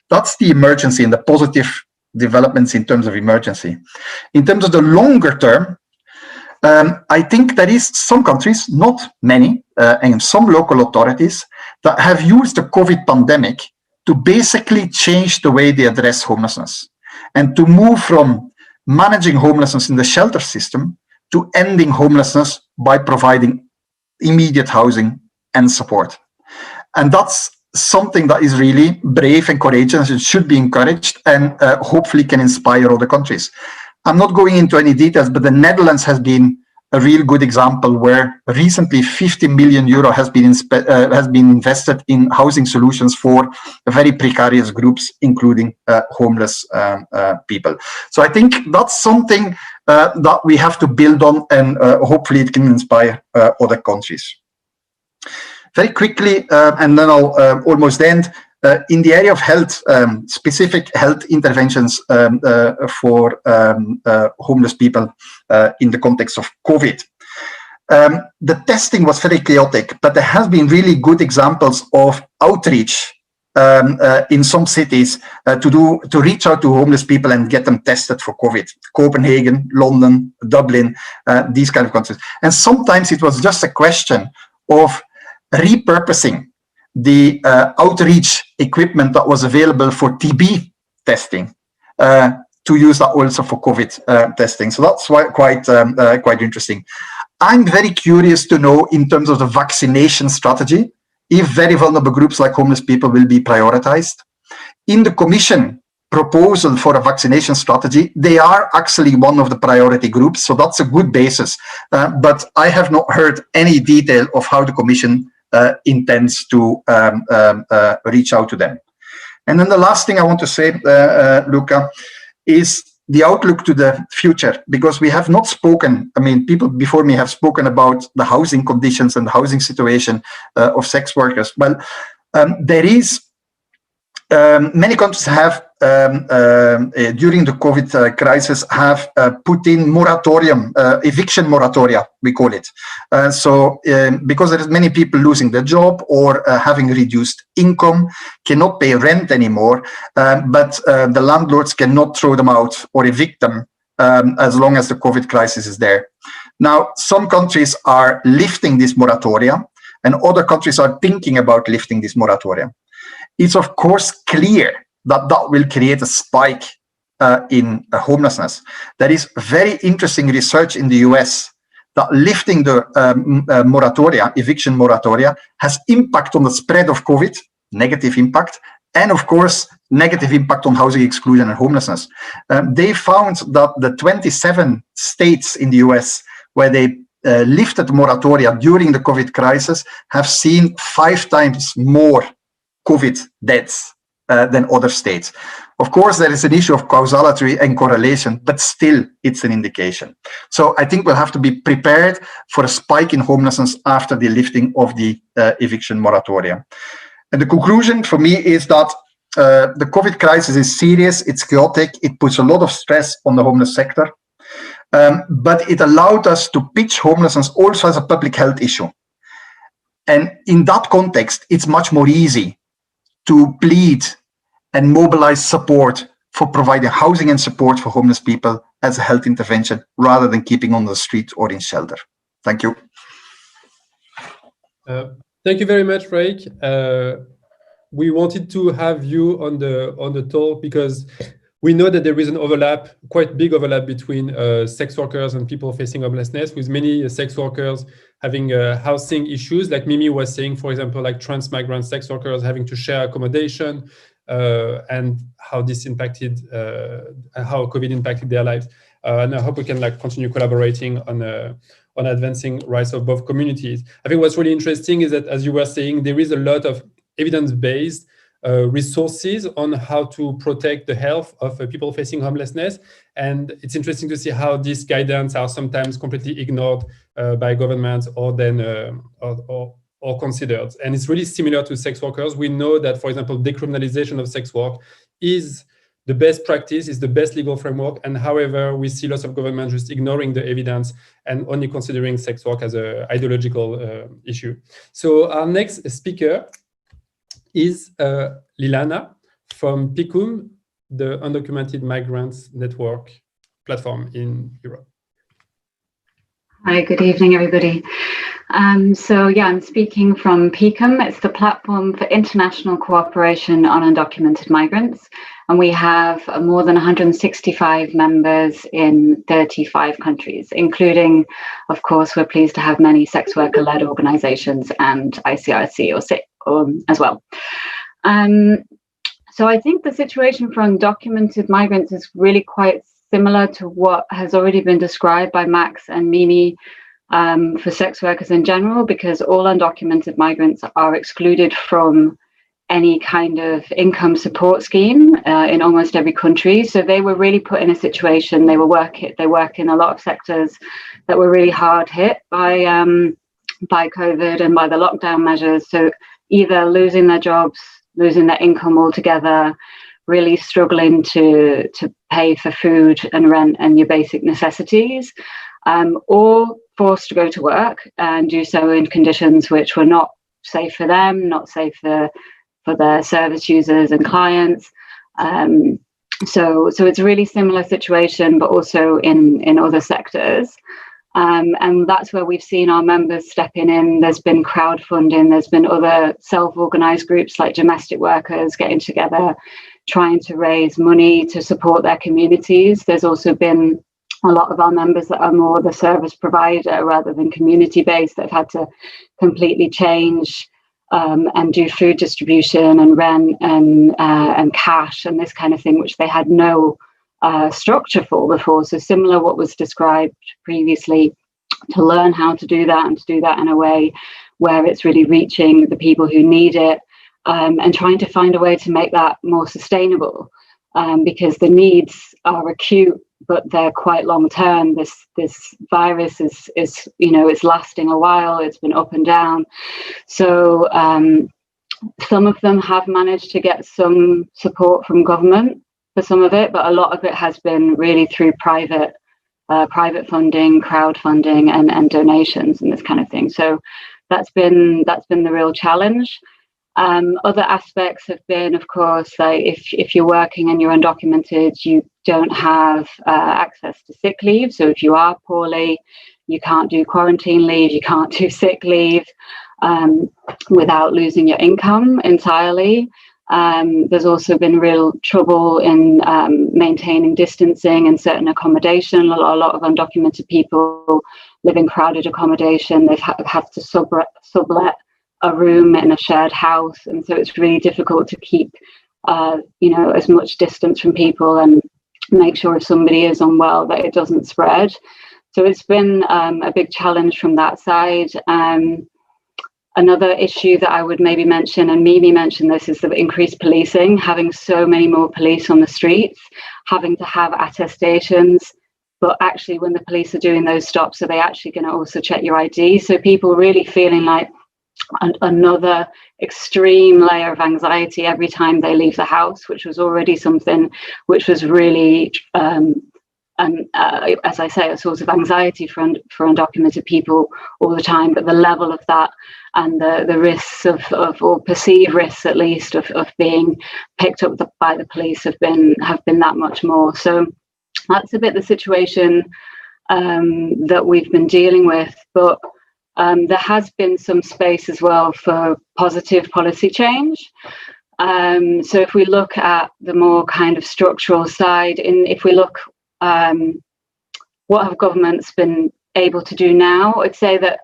That's the emergency and the positive developments in terms of emergency. In terms of the longer term, I think there is some countries, not many, and some local authorities that have used the COVID pandemic to basically change the way they address homelessness and to move from managing homelessness in the shelter system to ending homelessness by providing immediate housing and support. And that's something that is really brave and courageous and should be encouraged, and hopefully can inspire other countries. I'm not going into any details, but the Netherlands has been a real good example where recently 50 million euro has been invested in housing solutions for very precarious groups, including homeless people. So I think that's something that we have to build on, and hopefully it can inspire other countries. Very quickly, and then I'll almost end, in the area of health, specific health interventions for homeless people in the context of COVID. The testing was very chaotic, but there has been really good examples of outreach in some cities to reach out to homeless people and get them tested for COVID. Copenhagen, London, Dublin, these kind of countries. And sometimes it was just a question of repurposing the outreach equipment that was available for TB testing to use that also for COVID testing. So that's quite interesting. I'm very curious to know, in terms of the vaccination strategy, if very vulnerable groups like homeless people will be prioritized. In the Commission proposal for a vaccination strategy, they are actually one of the priority groups, so that's a good basis. But I have not heard any detail of how the Commission intends to reach out to them. And then the last thing I want to say, Luca, is the outlook to the future, because we have not spoken, I mean, people before me have spoken about the housing conditions and the housing situation of sex workers. Well, there is, many countries have, during the COVID crisis, have put in moratorium, eviction moratoria, we call it. So because there is many people losing their job or having reduced income, cannot pay rent anymore, but the landlords cannot throw them out or evict them as long as the COVID crisis is there. Now, some countries are lifting this moratoria, and other countries are thinking about lifting this moratoria. It's of course clear that that will create a spike in homelessness. There is very interesting research in the US that lifting the moratoria, eviction moratoria, has impact on the spread of COVID, negative impact, and of course, negative impact on housing exclusion and homelessness. They found that the 27 states in the US where they lifted moratoria during the COVID crisis have seen 5 times more COVID deaths than other states. Of course, there is an issue of causality and correlation, but still it's an indication. So I think we'll have to be prepared for a spike in homelessness after the lifting of the eviction moratoria. And the conclusion for me is that the COVID crisis is serious, it's chaotic, it puts a lot of stress on the homeless sector, but it allowed us to pitch homelessness also as a public health issue. And in that context, it's much more easy to plead and mobilize support for providing housing and support for homeless people as a health intervention rather than keeping on the street or in shelter. Thank you. Thank you very much, Rake. We wanted to have you on the talk because we know that there is an overlap, quite big overlap between sex workers and people facing homelessness, with many sex workers having housing issues, like Mimi was saying, for example, like trans migrant sex workers having to share accommodation, and how this impacted, how COVID impacted their lives. And I hope we can continue collaborating on advancing rights of both communities. I think what's really interesting is that, as you were saying, there is a lot of evidence-based resources on how to protect the health of people facing homelessness. And it's interesting to see how these guidance are sometimes completely ignored by governments or then or considered. And it's really similar to sex workers. We know that, for example, decriminalization of sex work is the best practice, is the best legal framework. And however, we see lots of governments just ignoring the evidence and only considering sex work as an ideological issue. So our next speaker is Lilana from PICUM, the Undocumented Migrants Network platform in Europe. Hi, good evening, everybody. So yeah, I'm speaking from PICUM. It's the platform for international cooperation on undocumented migrants. And we have more than 165 members in 35 countries, including, of course, we're pleased to have many sex worker-led organizations and ICRC as well. So I think the situation for undocumented migrants is really quite similar to what has already been described by Max and Mimi for sex workers in general, because all undocumented migrants are excluded from any kind of income support scheme in almost every country. So they were really put in a situation, they work in a lot of sectors that were really hard hit by COVID and by the lockdown measures. So either losing their jobs, losing their income altogether, really struggling to pay for food and rent and your basic necessities, or forced to go to work and do so in conditions which were not safe for them, not safe for their service users and clients. So it's a really similar situation, but also in other sectors. And that's where we've seen our members stepping in. There's been crowdfunding, there's been other self-organized groups like domestic workers getting together, trying to raise money to support their communities. There's also been a lot of our members that are more the service provider rather than community-based that have had to completely change and do food distribution and rent and cash and this kind of thing, which they had no structure for before. So similar what was described previously, to learn how to do that and to do that in a way where it's really reaching the people who need it, and trying to find a way to make that more sustainable, because the needs are acute, but they're quite long term. This virus is it's lasting a while. It's been up and down. So some of them have managed to get some support from government for some of it, but a lot of it has been really through private funding, crowdfunding, and donations and this kind of thing. So that's been the real challenge. Other aspects have been, of course, like if you're working and you're undocumented, you don't have access to sick leave. So if you are poorly, you can't do quarantine leave, you can't do sick leave without losing your income entirely. There's also been real trouble in maintaining distancing and certain accommodation. A lot of undocumented people live in crowded accommodation. They've had to sublet a room in a shared house, and so it's really difficult to keep as much distance from people and make sure if somebody is unwell that it doesn't spread. So it's been a big challenge from that side. Another issue that I would maybe mention, and Mimi mentioned this, is the increased policing, having so many more police on the streets, having to have attestations. But actually, when the police are doing those stops, are they actually going to also check your ID? So people really feeling like another extreme layer of anxiety every time they leave the house, which was already something which was really, as I say, a source of anxiety for undocumented people all the time. But the level of that and the risks of or perceived risks, at least, of being picked up by the police have been that much more. So That's a bit the situation that we've been dealing with, but there has been some space as well for positive policy change. So if we look at the more kind of structural side, if we look what have governments been able to do now, I'd say that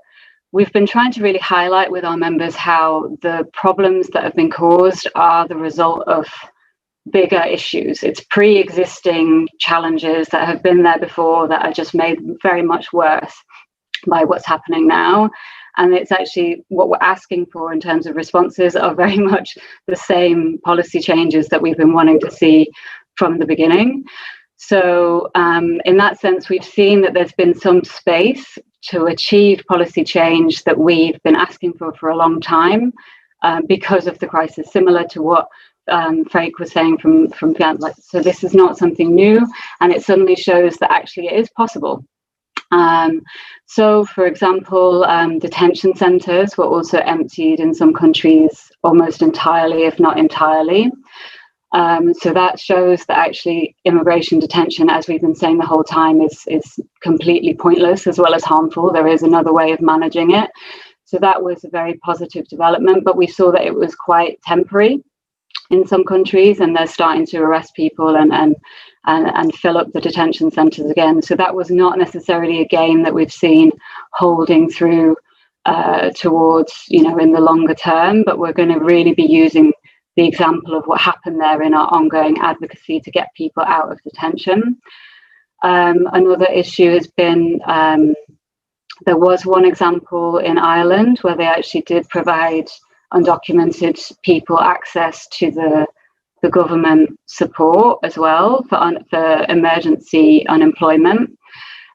we've been trying to really highlight with our members how the problems that have been caused are the result of bigger issues. It's pre-existing challenges that have been there before that are just made very much worse by what's happening now. And it's actually what we're asking for in terms of responses are very much the same policy changes that we've been wanting to see from the beginning. So in that sense, we've seen that there's been some space to achieve policy change that we've been asking for a long time because of the crisis, similar to what Freek was saying from so this is not something new, and it suddenly shows that actually it is possible. So, for example, detention centres were also emptied in some countries almost entirely, if not entirely. So that shows that actually immigration detention, as we've been saying the whole time, is completely pointless as well as harmful. There is another way of managing it. So that was a very positive development, but we saw that it was quite temporary in some countries, and they're starting to arrest people and fill up the detention centres again. So that was not necessarily a gain that we've seen holding through towards, in the longer term, but we're going to really be using the example of what happened there in our ongoing advocacy to get people out of detention. Another issue has been, there was one example in Ireland where they actually did provide undocumented people access to the government support as well for emergency unemployment,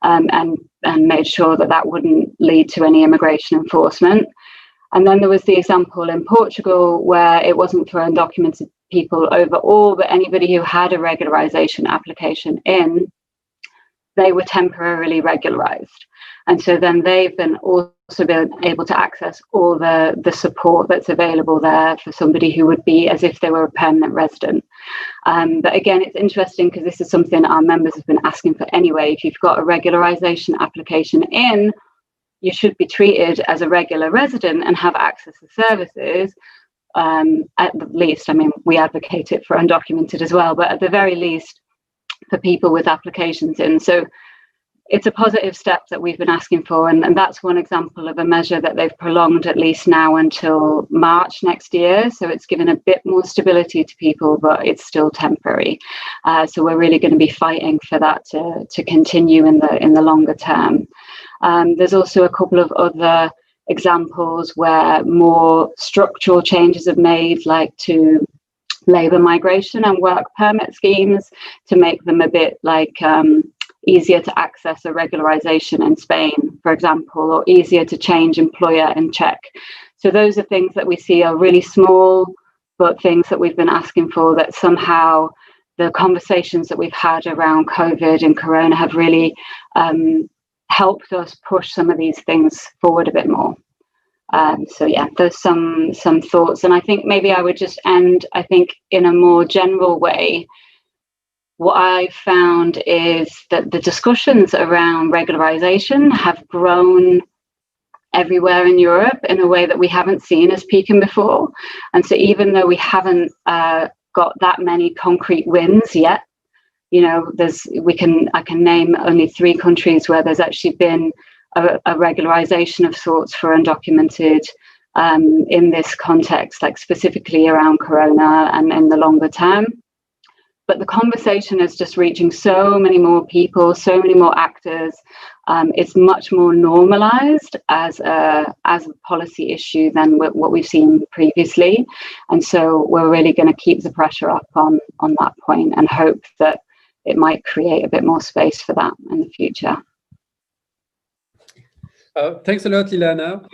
and made sure that wouldn't lead to any immigration enforcement. And then there was the example in Portugal where it wasn't for undocumented people overall, but anybody who had a regularization application in, they were temporarily regularized. And so then they've been also been able to access all the support that's available there for somebody who would be as if they were a permanent resident. But again, it's interesting because this is something our members have been asking for anyway. If you've got a regularization application in, you should be treated as a regular resident and have access to services. At the least, I mean, we advocate it for undocumented as well, but at the very least for people with applications in. So it's a positive step that we've been asking for, and that's one example of a measure that they've prolonged at least now until March next year. So it's given a bit more stability to people, but it's still temporary. So we're really going to be fighting for that to continue in the longer term. There's also a couple of other examples where more structural changes have made, like to labour migration and work permit schemes to make them a bit like easier to access a regularization in Spain, for example, or easier to change employer in Czech. So those are things that we see are really small, but things that we've been asking for, that somehow the conversations that we've had around COVID and Corona have really helped us push some of these things forward a bit more. So yeah, there's some thoughts, and I think maybe I would just end, I think, in a more general way. What I've found is that the discussions around regularization have grown everywhere in Europe in a way that we haven't seen as peaking before. And so even though we haven't got that many concrete wins yet, I can name only 3 countries where there's actually been a regularization of sorts for undocumented in this context, like specifically around Corona and in the longer term. But the conversation is just reaching so many more people, so many more actors. It's much more normalized as a policy issue than what we've seen previously. And so we're really going to keep the pressure up on that point and hope that it might create a bit more space for that in the future. Thanks a lot, Ilana.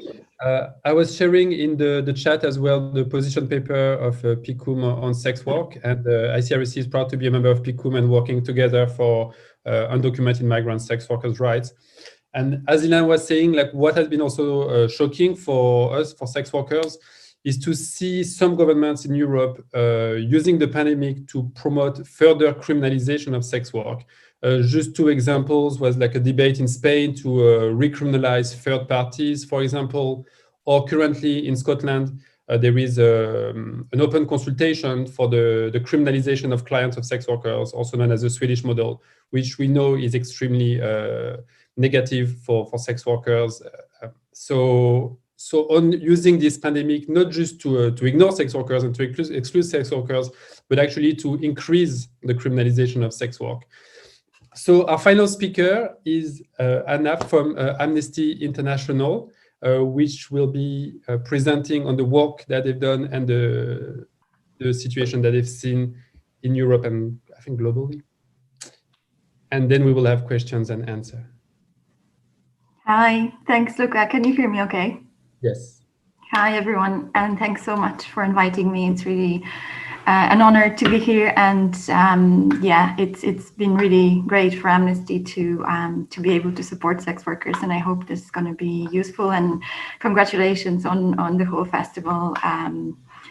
I was sharing in the chat as well the position paper of PICUM on sex work, and ICRC is proud to be a member of PICUM and working together for undocumented migrant sex workers' rights. And as Ilana was saying, like what has been also shocking for us, for sex workers, is to see some governments in Europe using the pandemic to promote further criminalization of sex work, Just two examples was like a debate in Spain to recriminalize third parties, for example, or currently in Scotland, there is an open consultation for the criminalization of clients of sex workers, also known as the Swedish model, which we know is extremely negative for sex workers. So on using this pandemic, not just to ignore sex workers and to exclude sex workers, but actually to increase the criminalization of sex work. So our final speaker is Anna from Amnesty International, which will be presenting on the work that they've done and the situation that they've seen in Europe and I think globally. And then we will have questions and answer. Hi, thanks, Luca. Can you hear me okay? Yes. Hi, everyone, and thanks so much for inviting me. It's really an honor to be here, and yeah, it's been really great for Amnesty to be able to support sex workers, and I hope this is going to be useful. And congratulations on the whole festival.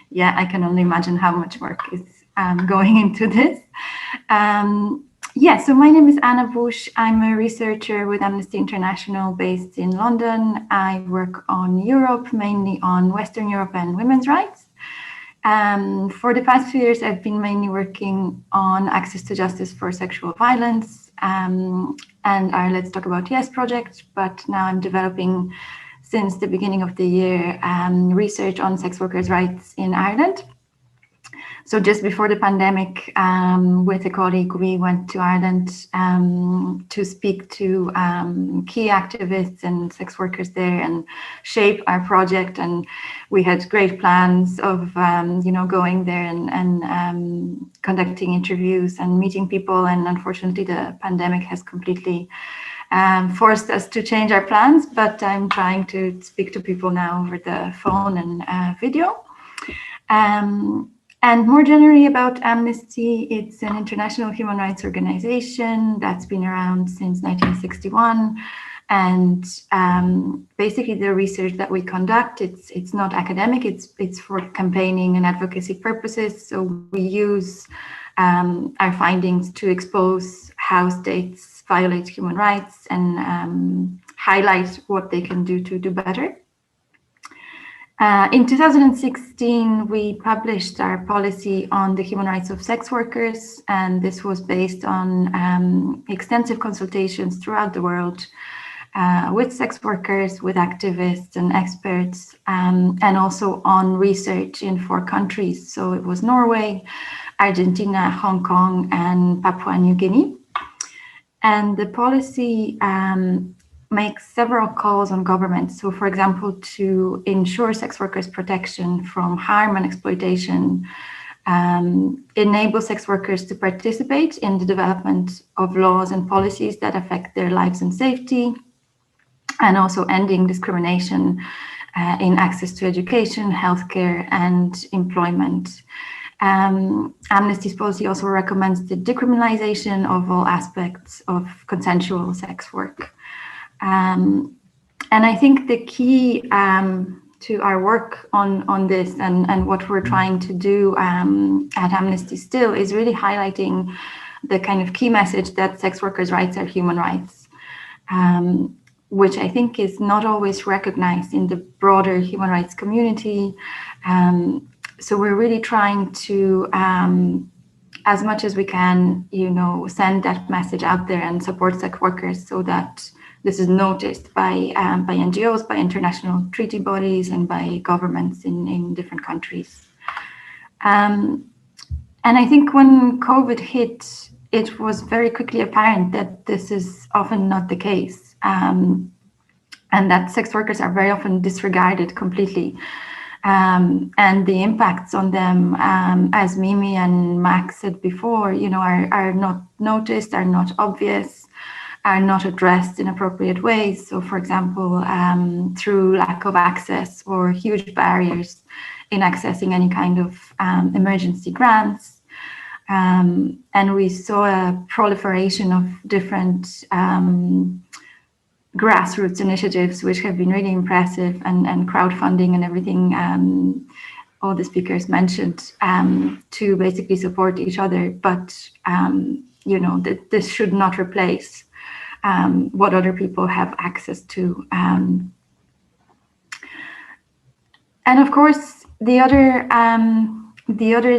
Yeah, I can only imagine how much work is going into this. Yeah, so my name is Anna Bush. I'm a researcher with Amnesty International based in London. I work on Europe, mainly on Western Europe and women's rights. For the past few years, I've been mainly working on access to justice for sexual violence and our Let's Talk About Yes project, but now I'm developing, since the beginning of the year, research on sex workers' rights in Ireland. So just before the pandemic, with a colleague, we went to Ireland to speak to key activists and sex workers there and shape our project. And we had great plans of, you know, going there and conducting interviews and meeting people. And unfortunately, the pandemic has completely forced us to change our plans. But I'm trying to speak to people now over the phone and video. And more generally about Amnesty, it's an international human rights organization that's been around since 1961. And basically the research that we conduct, it's not academic, it's for campaigning and advocacy purposes. So we use our findings to expose how states violate human rights and highlight what they can do to do better. In 2016, we published our policy on the human rights of sex workers, and this was based on extensive consultations throughout the world with sex workers, with activists and experts, and also on research in 4 countries. So it was Norway, Argentina, Hong Kong, and Papua New Guinea. And the policy makes several calls on governments. So, for example, to ensure sex workers' protection from harm and exploitation, enable sex workers to participate in the development of laws and policies that affect their lives and safety, and also ending discrimination in access to education, healthcare, and employment. Amnesty's policy also recommends the decriminalization of all aspects of consensual sex work. And I think the key to our work on this and what we're trying to do at Amnesty still is really highlighting the kind of key message that sex workers' rights are human rights, which I think is not always recognized in the broader human rights community. So we're really trying to, as much as we can, you know, send that message out there and support sex workers so that this is noticed by NGOs, by international treaty bodies, and by governments in different countries. And I think when COVID hit, it was very quickly apparent that this is often not the case, and that sex workers are very often disregarded completely. And the impacts on them, as Mimi and Max said before, you know, are not noticed, are not obvious, are not addressed in appropriate ways. So, for example, through lack of access or huge barriers in accessing any kind of emergency grants. And we saw a proliferation of different grassroots initiatives, which have been really impressive, and crowdfunding and everything all the speakers mentioned, to basically support each other. But you know, that this should not replace what other people have access to. And of course, the other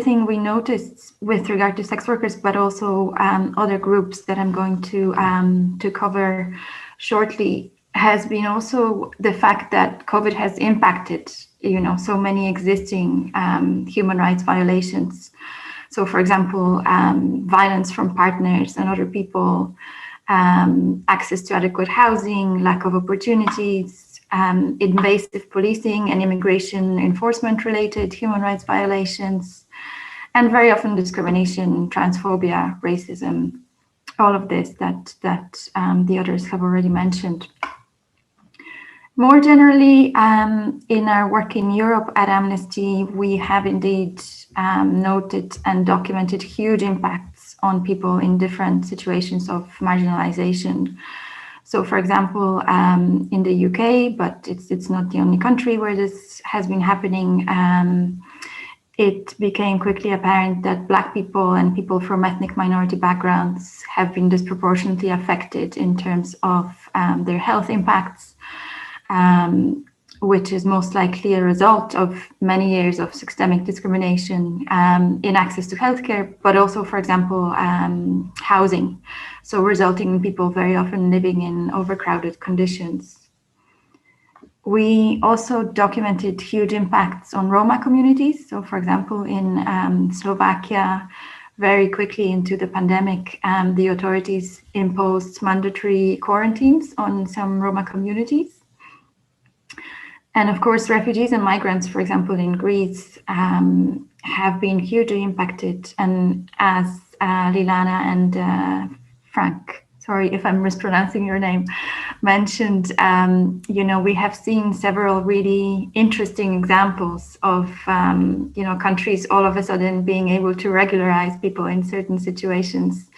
thing we noticed with regard to sex workers, but also other groups that I'm going to cover shortly, has been also the fact that COVID has impacted, you know, so many existing human rights violations. So, for example, violence from partners and other people, access to adequate housing, lack of opportunities, invasive policing and immigration enforcement related human rights violations, and very often discrimination, transphobia, racism, all of this that the others have already mentioned. More generally, in our work in Europe at Amnesty, we have indeed noted and documented huge impacts on people in different situations of marginalization. So, for example, in the UK, but it's not the only country where this has been happening, it became quickly apparent that Black people and people from ethnic minority backgrounds have been disproportionately affected in terms of their health impacts, which is most likely a result of many years of systemic discrimination in access to healthcare, but also, for example, housing. So resulting in people very often living in overcrowded conditions. We also documented huge impacts on Roma communities. So, for example, in Slovakia, very quickly into the pandemic, the authorities imposed mandatory quarantines on some Roma communities. And of course, refugees and migrants, for example, in Greece, have been hugely impacted. And as Lilana and Frank, sorry if I'm mispronouncing your name, mentioned, you know, we have seen several really interesting examples of, you know, countries all of a sudden being able to regularize people in certain situations.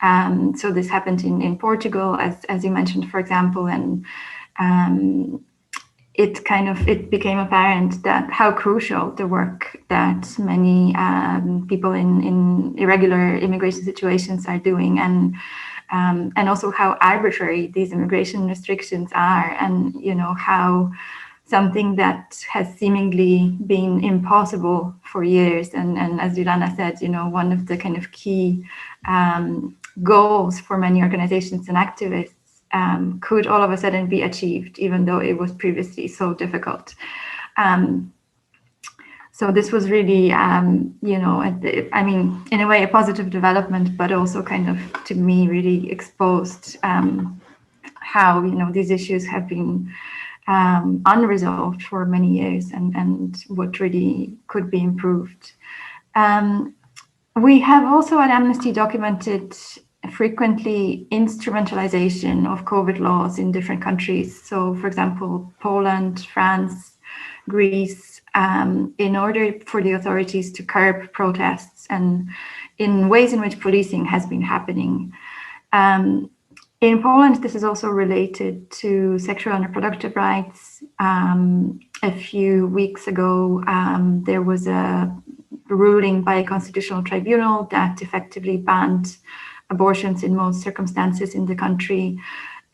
So this happened in Portugal, as you mentioned, for example, and it became apparent that how crucial the work that many people in irregular immigration situations are doing, and also how arbitrary these immigration restrictions are, and you know how something that has seemingly been impossible for years, and as Dilana said, you know, one of the kind of key goals for many organizations and activists could all of a sudden be achieved, even though it was previously so difficult. So this was really, you know, I mean, in a way, a positive development, but also kind of, to me, really exposed how, you know, these issues have been unresolved for many years, and what really could be improved. We have also at Amnesty documented frequently instrumentalization of COVID laws in different countries. So, for example, Poland, France, Greece, in order for the authorities to curb protests and in ways in which policing has been happening. In Poland, this is also related to sexual and reproductive rights. A few weeks ago, there was a ruling by a constitutional tribunal that effectively banned abortions in most circumstances in the country.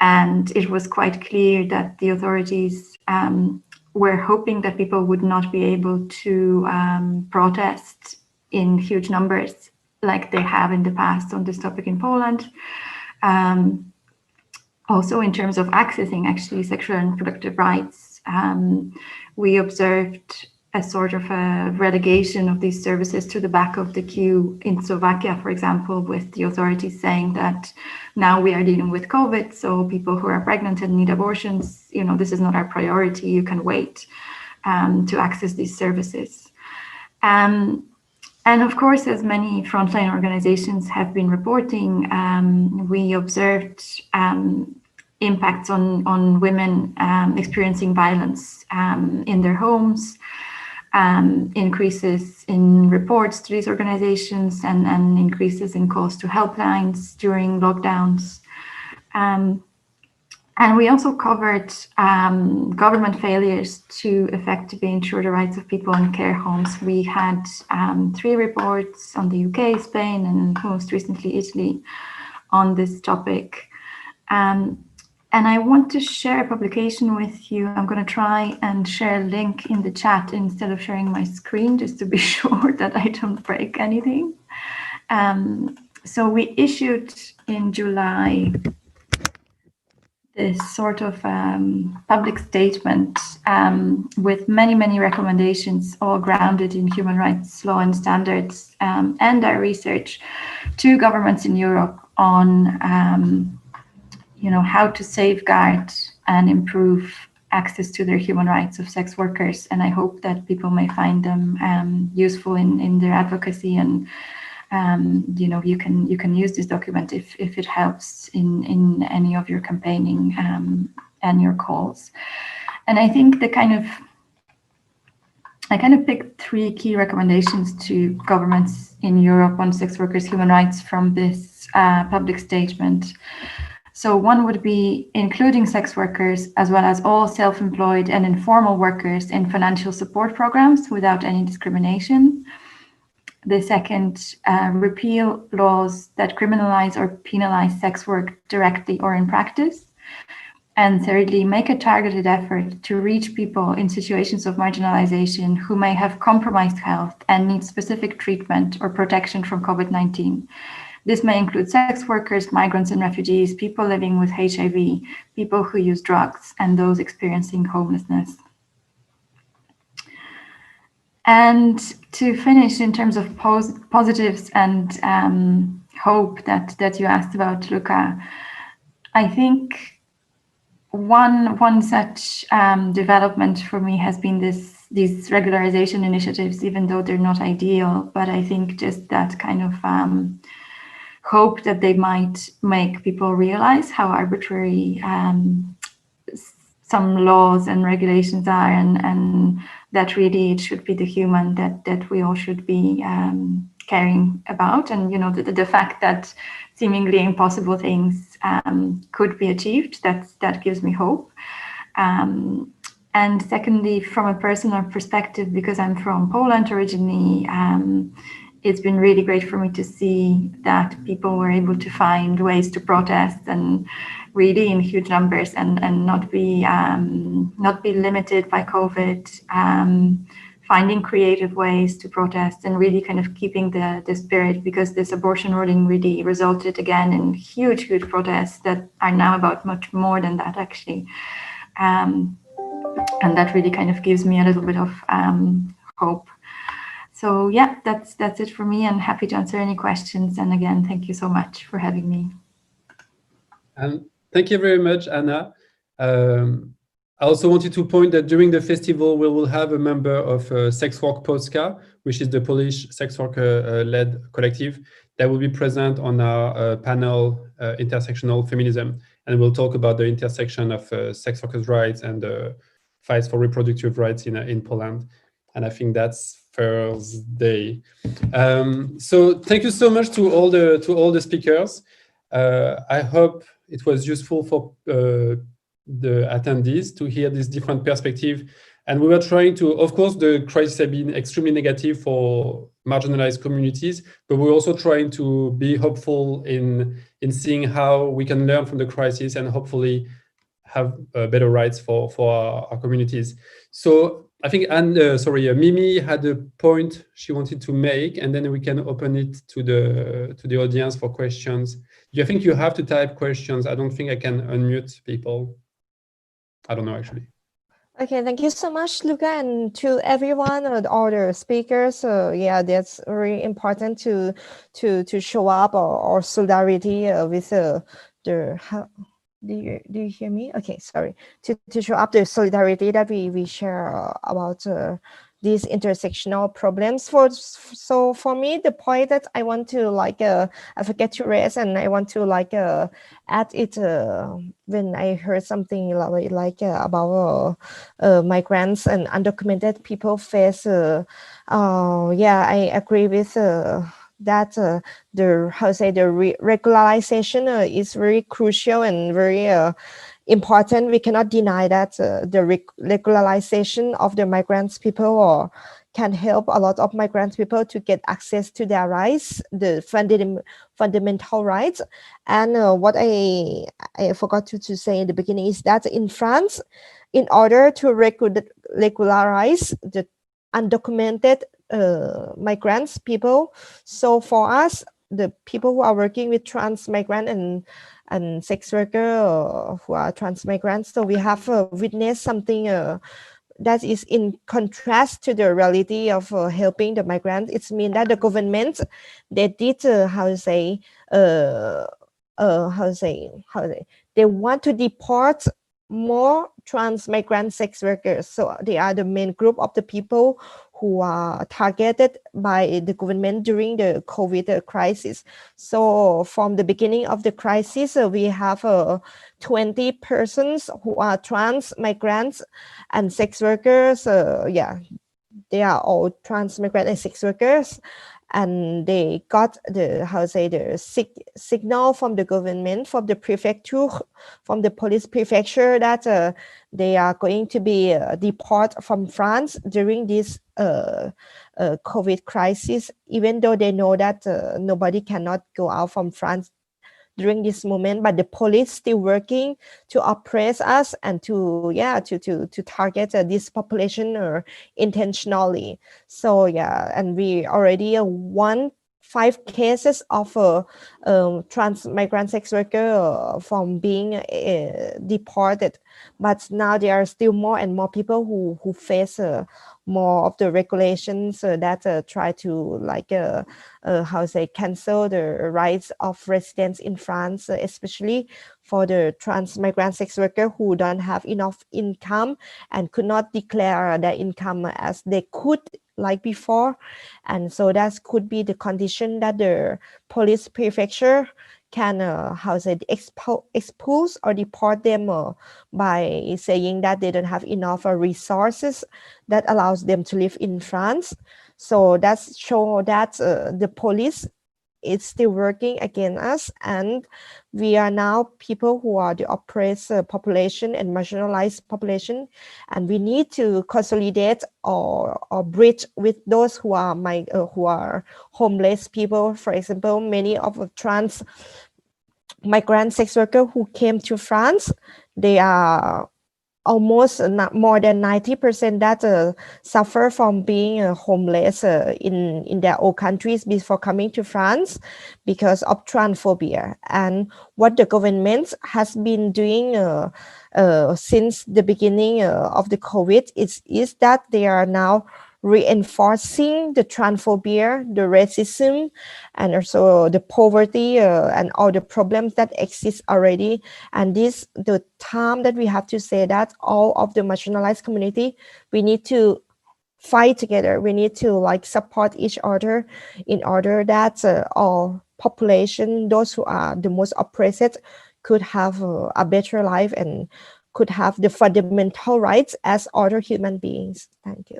And it was quite clear that the authorities were hoping that people would not be able to protest in huge numbers like they have in the past on this topic in Poland. Also, in terms of accessing actually sexual and reproductive rights, we observed a sort of a relegation of these services to the back of the queue in Slovakia, for example, with the authorities saying that now we are dealing with COVID, so people who are pregnant and need abortions, you know, this is not our priority, you can wait to access these services. And of course, as many frontline organizations have been reporting, we observed impacts on women experiencing violence in their homes, increases in reports to these organizations, and increases in calls to helplines during lockdowns. And we also covered government failures to effectively ensure the rights of people in care homes. We had 3 reports on the UK, Spain, and most recently Italy on this topic. And I want to share a publication with you. I'm going to try and share a link in the chat instead of sharing my screen, just to be sure that I don't break anything. So we issued in July this sort of public statement with many recommendations, all grounded in human rights law and standards, and our research to governments in Europe on how to safeguard and improve access to their human rights of sex workers. And I hope that people may find them useful in their advocacy, and you can use this document if it helps in any of your campaigning and your calls. And I think I kind of picked 3 key recommendations to governments in Europe on sex workers' human rights from this public statement. So one would be including sex workers as well as all self-employed and informal workers in financial support programs without any discrimination. The second, repeal laws that criminalize or penalize sex work directly or in practice. And thirdly, make a targeted effort to reach people in situations of marginalization who may have compromised health and need specific treatment or protection from COVID-19. This may include sex workers, migrants and refugees, people living with HIV, people who use drugs, and those experiencing homelessness. And to finish, in terms of positives and hope that you asked about, Luca, I think one such development for me has been these regularization initiatives, even though they're not ideal. But I think just that kind of hope that they might make people realize how arbitrary some laws and regulations are, and that really it should be the human that we all should be caring about. And the fact that seemingly impossible things could be achieved, that gives me hope. And secondly, from a personal perspective, because I'm from Poland originally, it's been really great for me to see that people were able to find ways to protest, and really in huge numbers, and not be limited by COVID, finding creative ways to protest, and really kind of keeping the spirit, because this abortion ruling really resulted again in huge protests that are now about much more than that, actually. And that really kind of gives me a little bit of hope. So yeah, that's it for me, and happy to answer any questions. And again, thank you so much for having me. And thank you very much, Anna. I also wanted to point that during the festival, we will have a member of Sex Work Polska, which is the Polish sex worker-led collective, that will be present on our panel, Intersectional Feminism. And we'll talk about the intersection of sex workers' rights and the fights for reproductive rights in Poland. And I think that's Thursday. So thank you so much to all the speakers. I hope it was useful for the attendees to hear this different perspective. And we were trying to, of course, the crisis has been extremely negative for marginalized communities, but we're also trying to be hopeful in seeing how we can learn from the crisis and hopefully have better rights for our communities. So I think Mimi had a point she wanted to make, and then we can open it to the audience for questions. Do you think you have to type questions? I don't think I can unmute people. I don't know, actually. Okay, thank you so much, Luca, and to everyone, all the speakers. Yeah, that's very important to show up or solidarity with the. Do you hear me? Okay, sorry. To show up the solidarity that we share about these intersectional problems. So for me, the point that I want to I forget to raise, and I want to add it when I heard something about migrants and undocumented people face. Yeah, I agree with. That the regularization is very crucial and very important. We cannot deny that the regularization of the migrants people can help a lot of migrant people to get access to their rights, the fundamental rights. And what I forgot to say in the beginning is that in France, in order to regularize the undocumented migrants people, so for us, the people who are working with trans migrant and sex worker who are trans migrants, so we have witnessed something that is in contrast to the reality of helping the migrants. It means that the government, they did they want to deport more trans migrant sex workers. So they are the main group of the people who are targeted by the government during the COVID crisis. So from the beginning of the crisis, we have 20 persons who are trans migrants and sex workers. They are all trans migrant and sex workers. And they got the signal from the government, from the prefecture, from the police prefecture that they are going to be deported from France during this COVID crisis, even though they know that nobody cannot go out from France during this moment, but the police still working to oppress us and to target this population intentionally. So and we already won 5 cases of trans migrant sex worker from being deported, but now there are still more and more people who face more of the regulations that try to cancel the rights of residents in France, especially for the trans migrant sex worker who don't have enough income and could not declare their income as they could like before. And so that could be the condition that the police prefecture can expose or deport them by saying that they don't have enough resources that allows them to live in France. So that's show that the police is still working against us, and we are now people who are the oppressed population and marginalized population, and we need to consolidate or bridge with those who are homeless people. For example, many of the trans migrant sex workers who came to France, they are almost not more than 90% that suffer from being homeless in their own countries before coming to France because of transphobia. And what the government has been doing since the beginning of the COVID is that they are now reinforcing the transphobia, the racism, and also the poverty and all the problems that exist already. And this, the time that we have to say that all of the marginalized community, we need to fight together. We need to support each other in order that all population, those who are the most oppressed, could have a better life and could have the fundamental rights as other human beings. Thank you.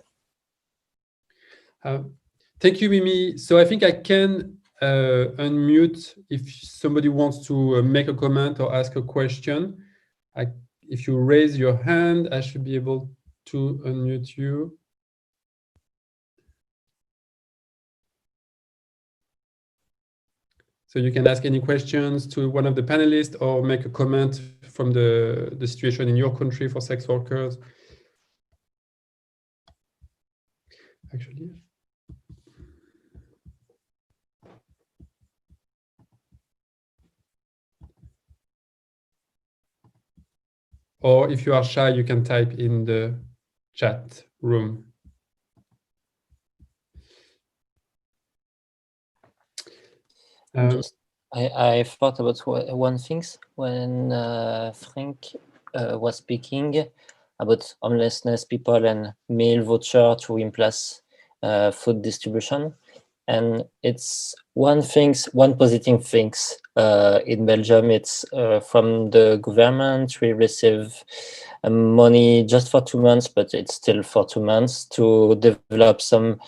Thank you, Mimi. So I think I can unmute if somebody wants to make a comment or ask a question. If you raise your hand, I should be able to unmute you. So you can ask any questions to one of the panelists or make a comment from the situation in your country for sex workers. Actually. Or if you are shy, you can type in the chat room. I thought about one thing when Frank was speaking about homelessness people and meal voucher to replace food distribution. And it's one positive thing in Belgium. It's from the government. We receive money just for 2 months, but it's still for 2 months to develop some.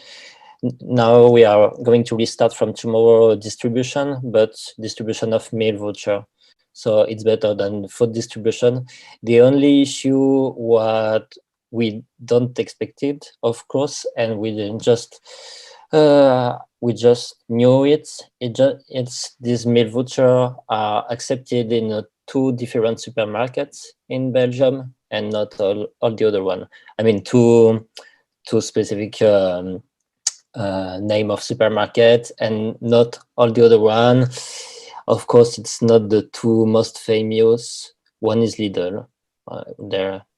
Now we are going to restart from tomorrow distribution, but distribution of meal voucher. so it's better than food distribution. The only issue what we don't expect it, of course, and we just knew it. It's these meal vouchers are accepted in 2 different supermarkets in Belgium, and not all the other one. I mean, two specific name of supermarket, and not all the other one. Of course, it's not the 2 most famous. One is Lidl.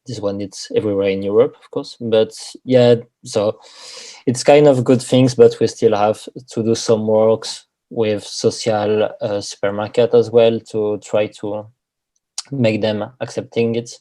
This one, it's everywhere in Europe, of course. But yeah, so it's kind of good things, but we still have to do some works with social supermarket as well to try to make them accepting it.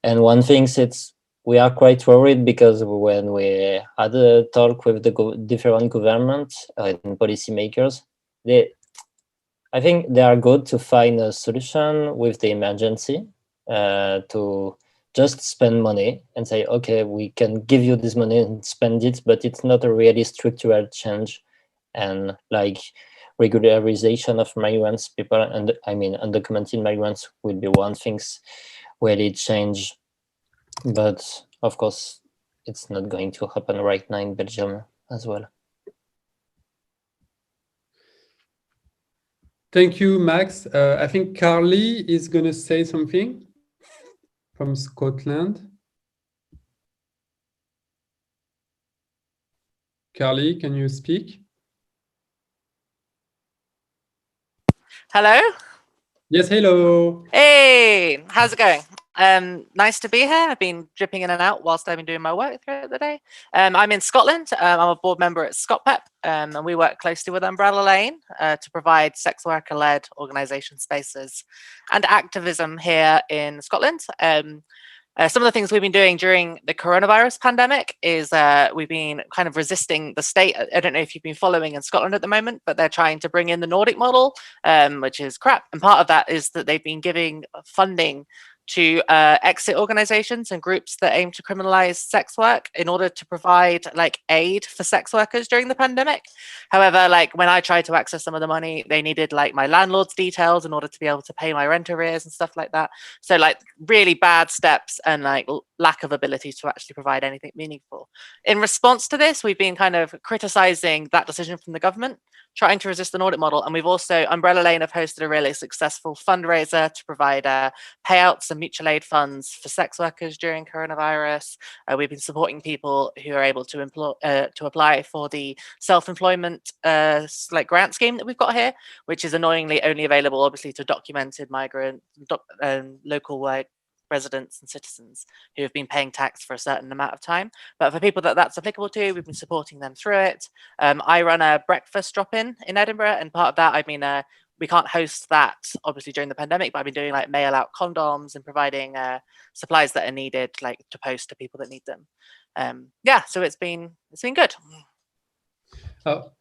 And one thing is, we are quite worried because when we had a talk with the different governments and policymakers, I think they are good to find a solution with the emergency to just spend money and say, okay, we can give you this money and spend it, but it's not a really structural change. And like regularization of migrants, people, and I mean undocumented migrants will be one things really change. But of course, it's not going to happen right now in Belgium as well. Thank you, Max. I think Carly is going to say something from Scotland. Carly, can you speak? Hello? Yes, hello. Hey, how's it going? Nice to be here. I've been dripping in and out whilst I've been doing my work throughout the day. I'm in Scotland. I'm a board member at ScotPep, and we work closely with Umbrella Lane to provide sex worker-led organisation spaces and activism here in Scotland. Some of the things we've been doing during the coronavirus pandemic is we've been kind of resisting the state. I don't know if you've been following in Scotland at the moment, but they're trying to bring in the Nordic model, which is crap. And part of that is that they've been giving funding to exit organizations and groups that aim to criminalize sex work in order to provide like aid for sex workers during the pandemic. However, like when I tried to access some of the money, they needed like my landlord's details in order to be able to pay my rent arrears and stuff like that. So like really bad steps and like lack of ability to actually provide anything meaningful. In response to this, we've been kind of criticizing that decision from the government, trying to resist the Nordic model. And we've also, Umbrella Lane have hosted a really successful fundraiser to provide payouts and mutual aid funds for sex workers during coronavirus. We've been supporting people who are able to apply for the self-employment like grant scheme that we've got here, which is annoyingly only available obviously to documented migrant, local residents and citizens who have been paying tax for a certain amount of time. But for people that that's applicable to, we've been supporting them through it. I run a breakfast drop-in in Edinburgh, and part of that, I mean, we can't host that obviously during the pandemic, but I've been doing like mail out condoms and providing supplies that are needed like to post to people that need them. Yeah, so it's been good.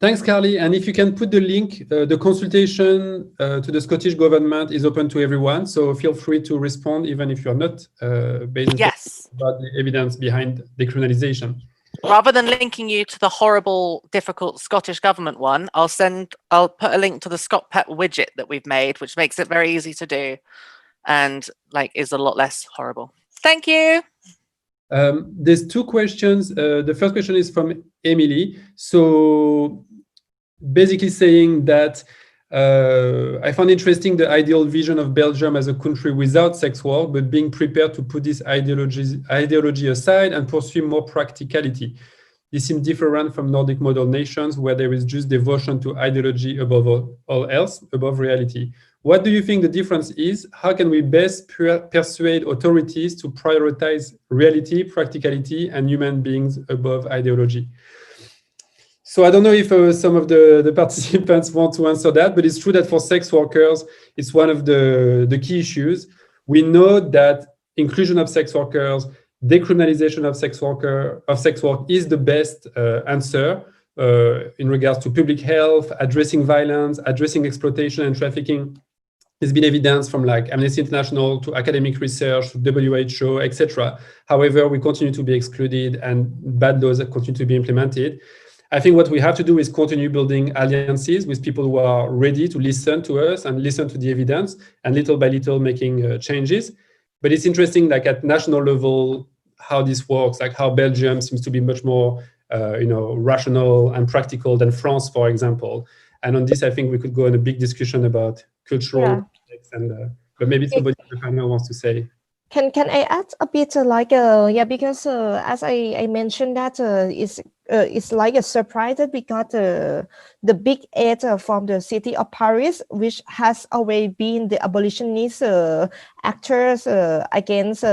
Thanks, Carly. And if you can put the link, the consultation to the Scottish government is open to everyone. So feel free to respond, even if you're not based about the evidence behind decriminalization. Rather than linking you to the horrible, difficult Scottish government one, I'll put a link to the ScotPep widget that we've made, which makes it very easy to do and like is a lot less horrible. Thank you. There's 2 questions. The first question is from Emily. So basically saying that I found interesting the ideal vision of Belgium as a country without sex work, but being prepared to put this ideology aside and pursue more practicality. This seems different from Nordic model nations where there is just devotion to ideology above all else, above reality. What do you think the difference is? How can we best persuade authorities to prioritize reality, practicality, and human beings above ideology? So I don't know if some of the participants want to answer that, but it's true that for sex workers, it's one of the key issues. We know that inclusion of sex workers, decriminalization of sex work is the best answer in regards to public health, addressing violence, addressing exploitation and trafficking. There's been evidence from like Amnesty International to academic research, WHO, etc. However, we continue to be excluded and bad laws continue to be implemented. I think what we have to do is continue building alliances with people who are ready to listen to us and listen to the evidence, and little by little making changes. But it's interesting, like at national level, how this works, like how Belgium seems to be much more, rational and practical than France, for example. And on this, I think we could go in a big discussion about cultural context, and but maybe somebody in the panel wants to say. Can I add a bit because as I mentioned that it's like a surprise that we got the big aid from the city of Paris, which has always been the abolitionist actors against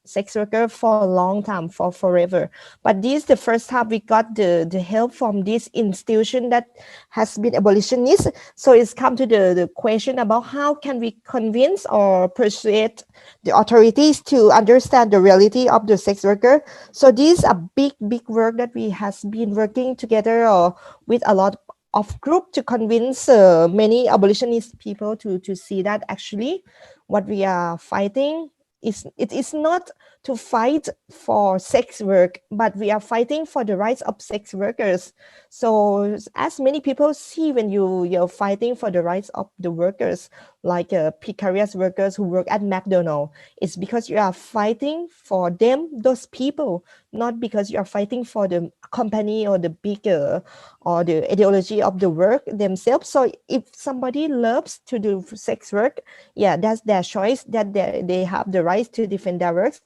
sex worker for a long time, for forever. But this is the first time we got the help from this institution that has been abolitionist. So it's come to the question about how can we convince or persuade the authorities to understand the reality of the sex worker. So this is a big work that we has been working together with a lot of group to convince many abolitionist people to see that actually what we are fighting it is not to fight for sex work, but we are fighting for the rights of sex workers. So as many people see, when you're fighting for the rights of the workers, like precarious workers who work at McDonald's, it's because you are fighting for them, those people, not because you are fighting for the company or the bigger or the ideology of the work themselves. So if somebody loves to do sex work, that's their choice, that they have the right to defend their works.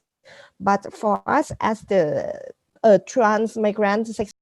But for us as the trans migrant sex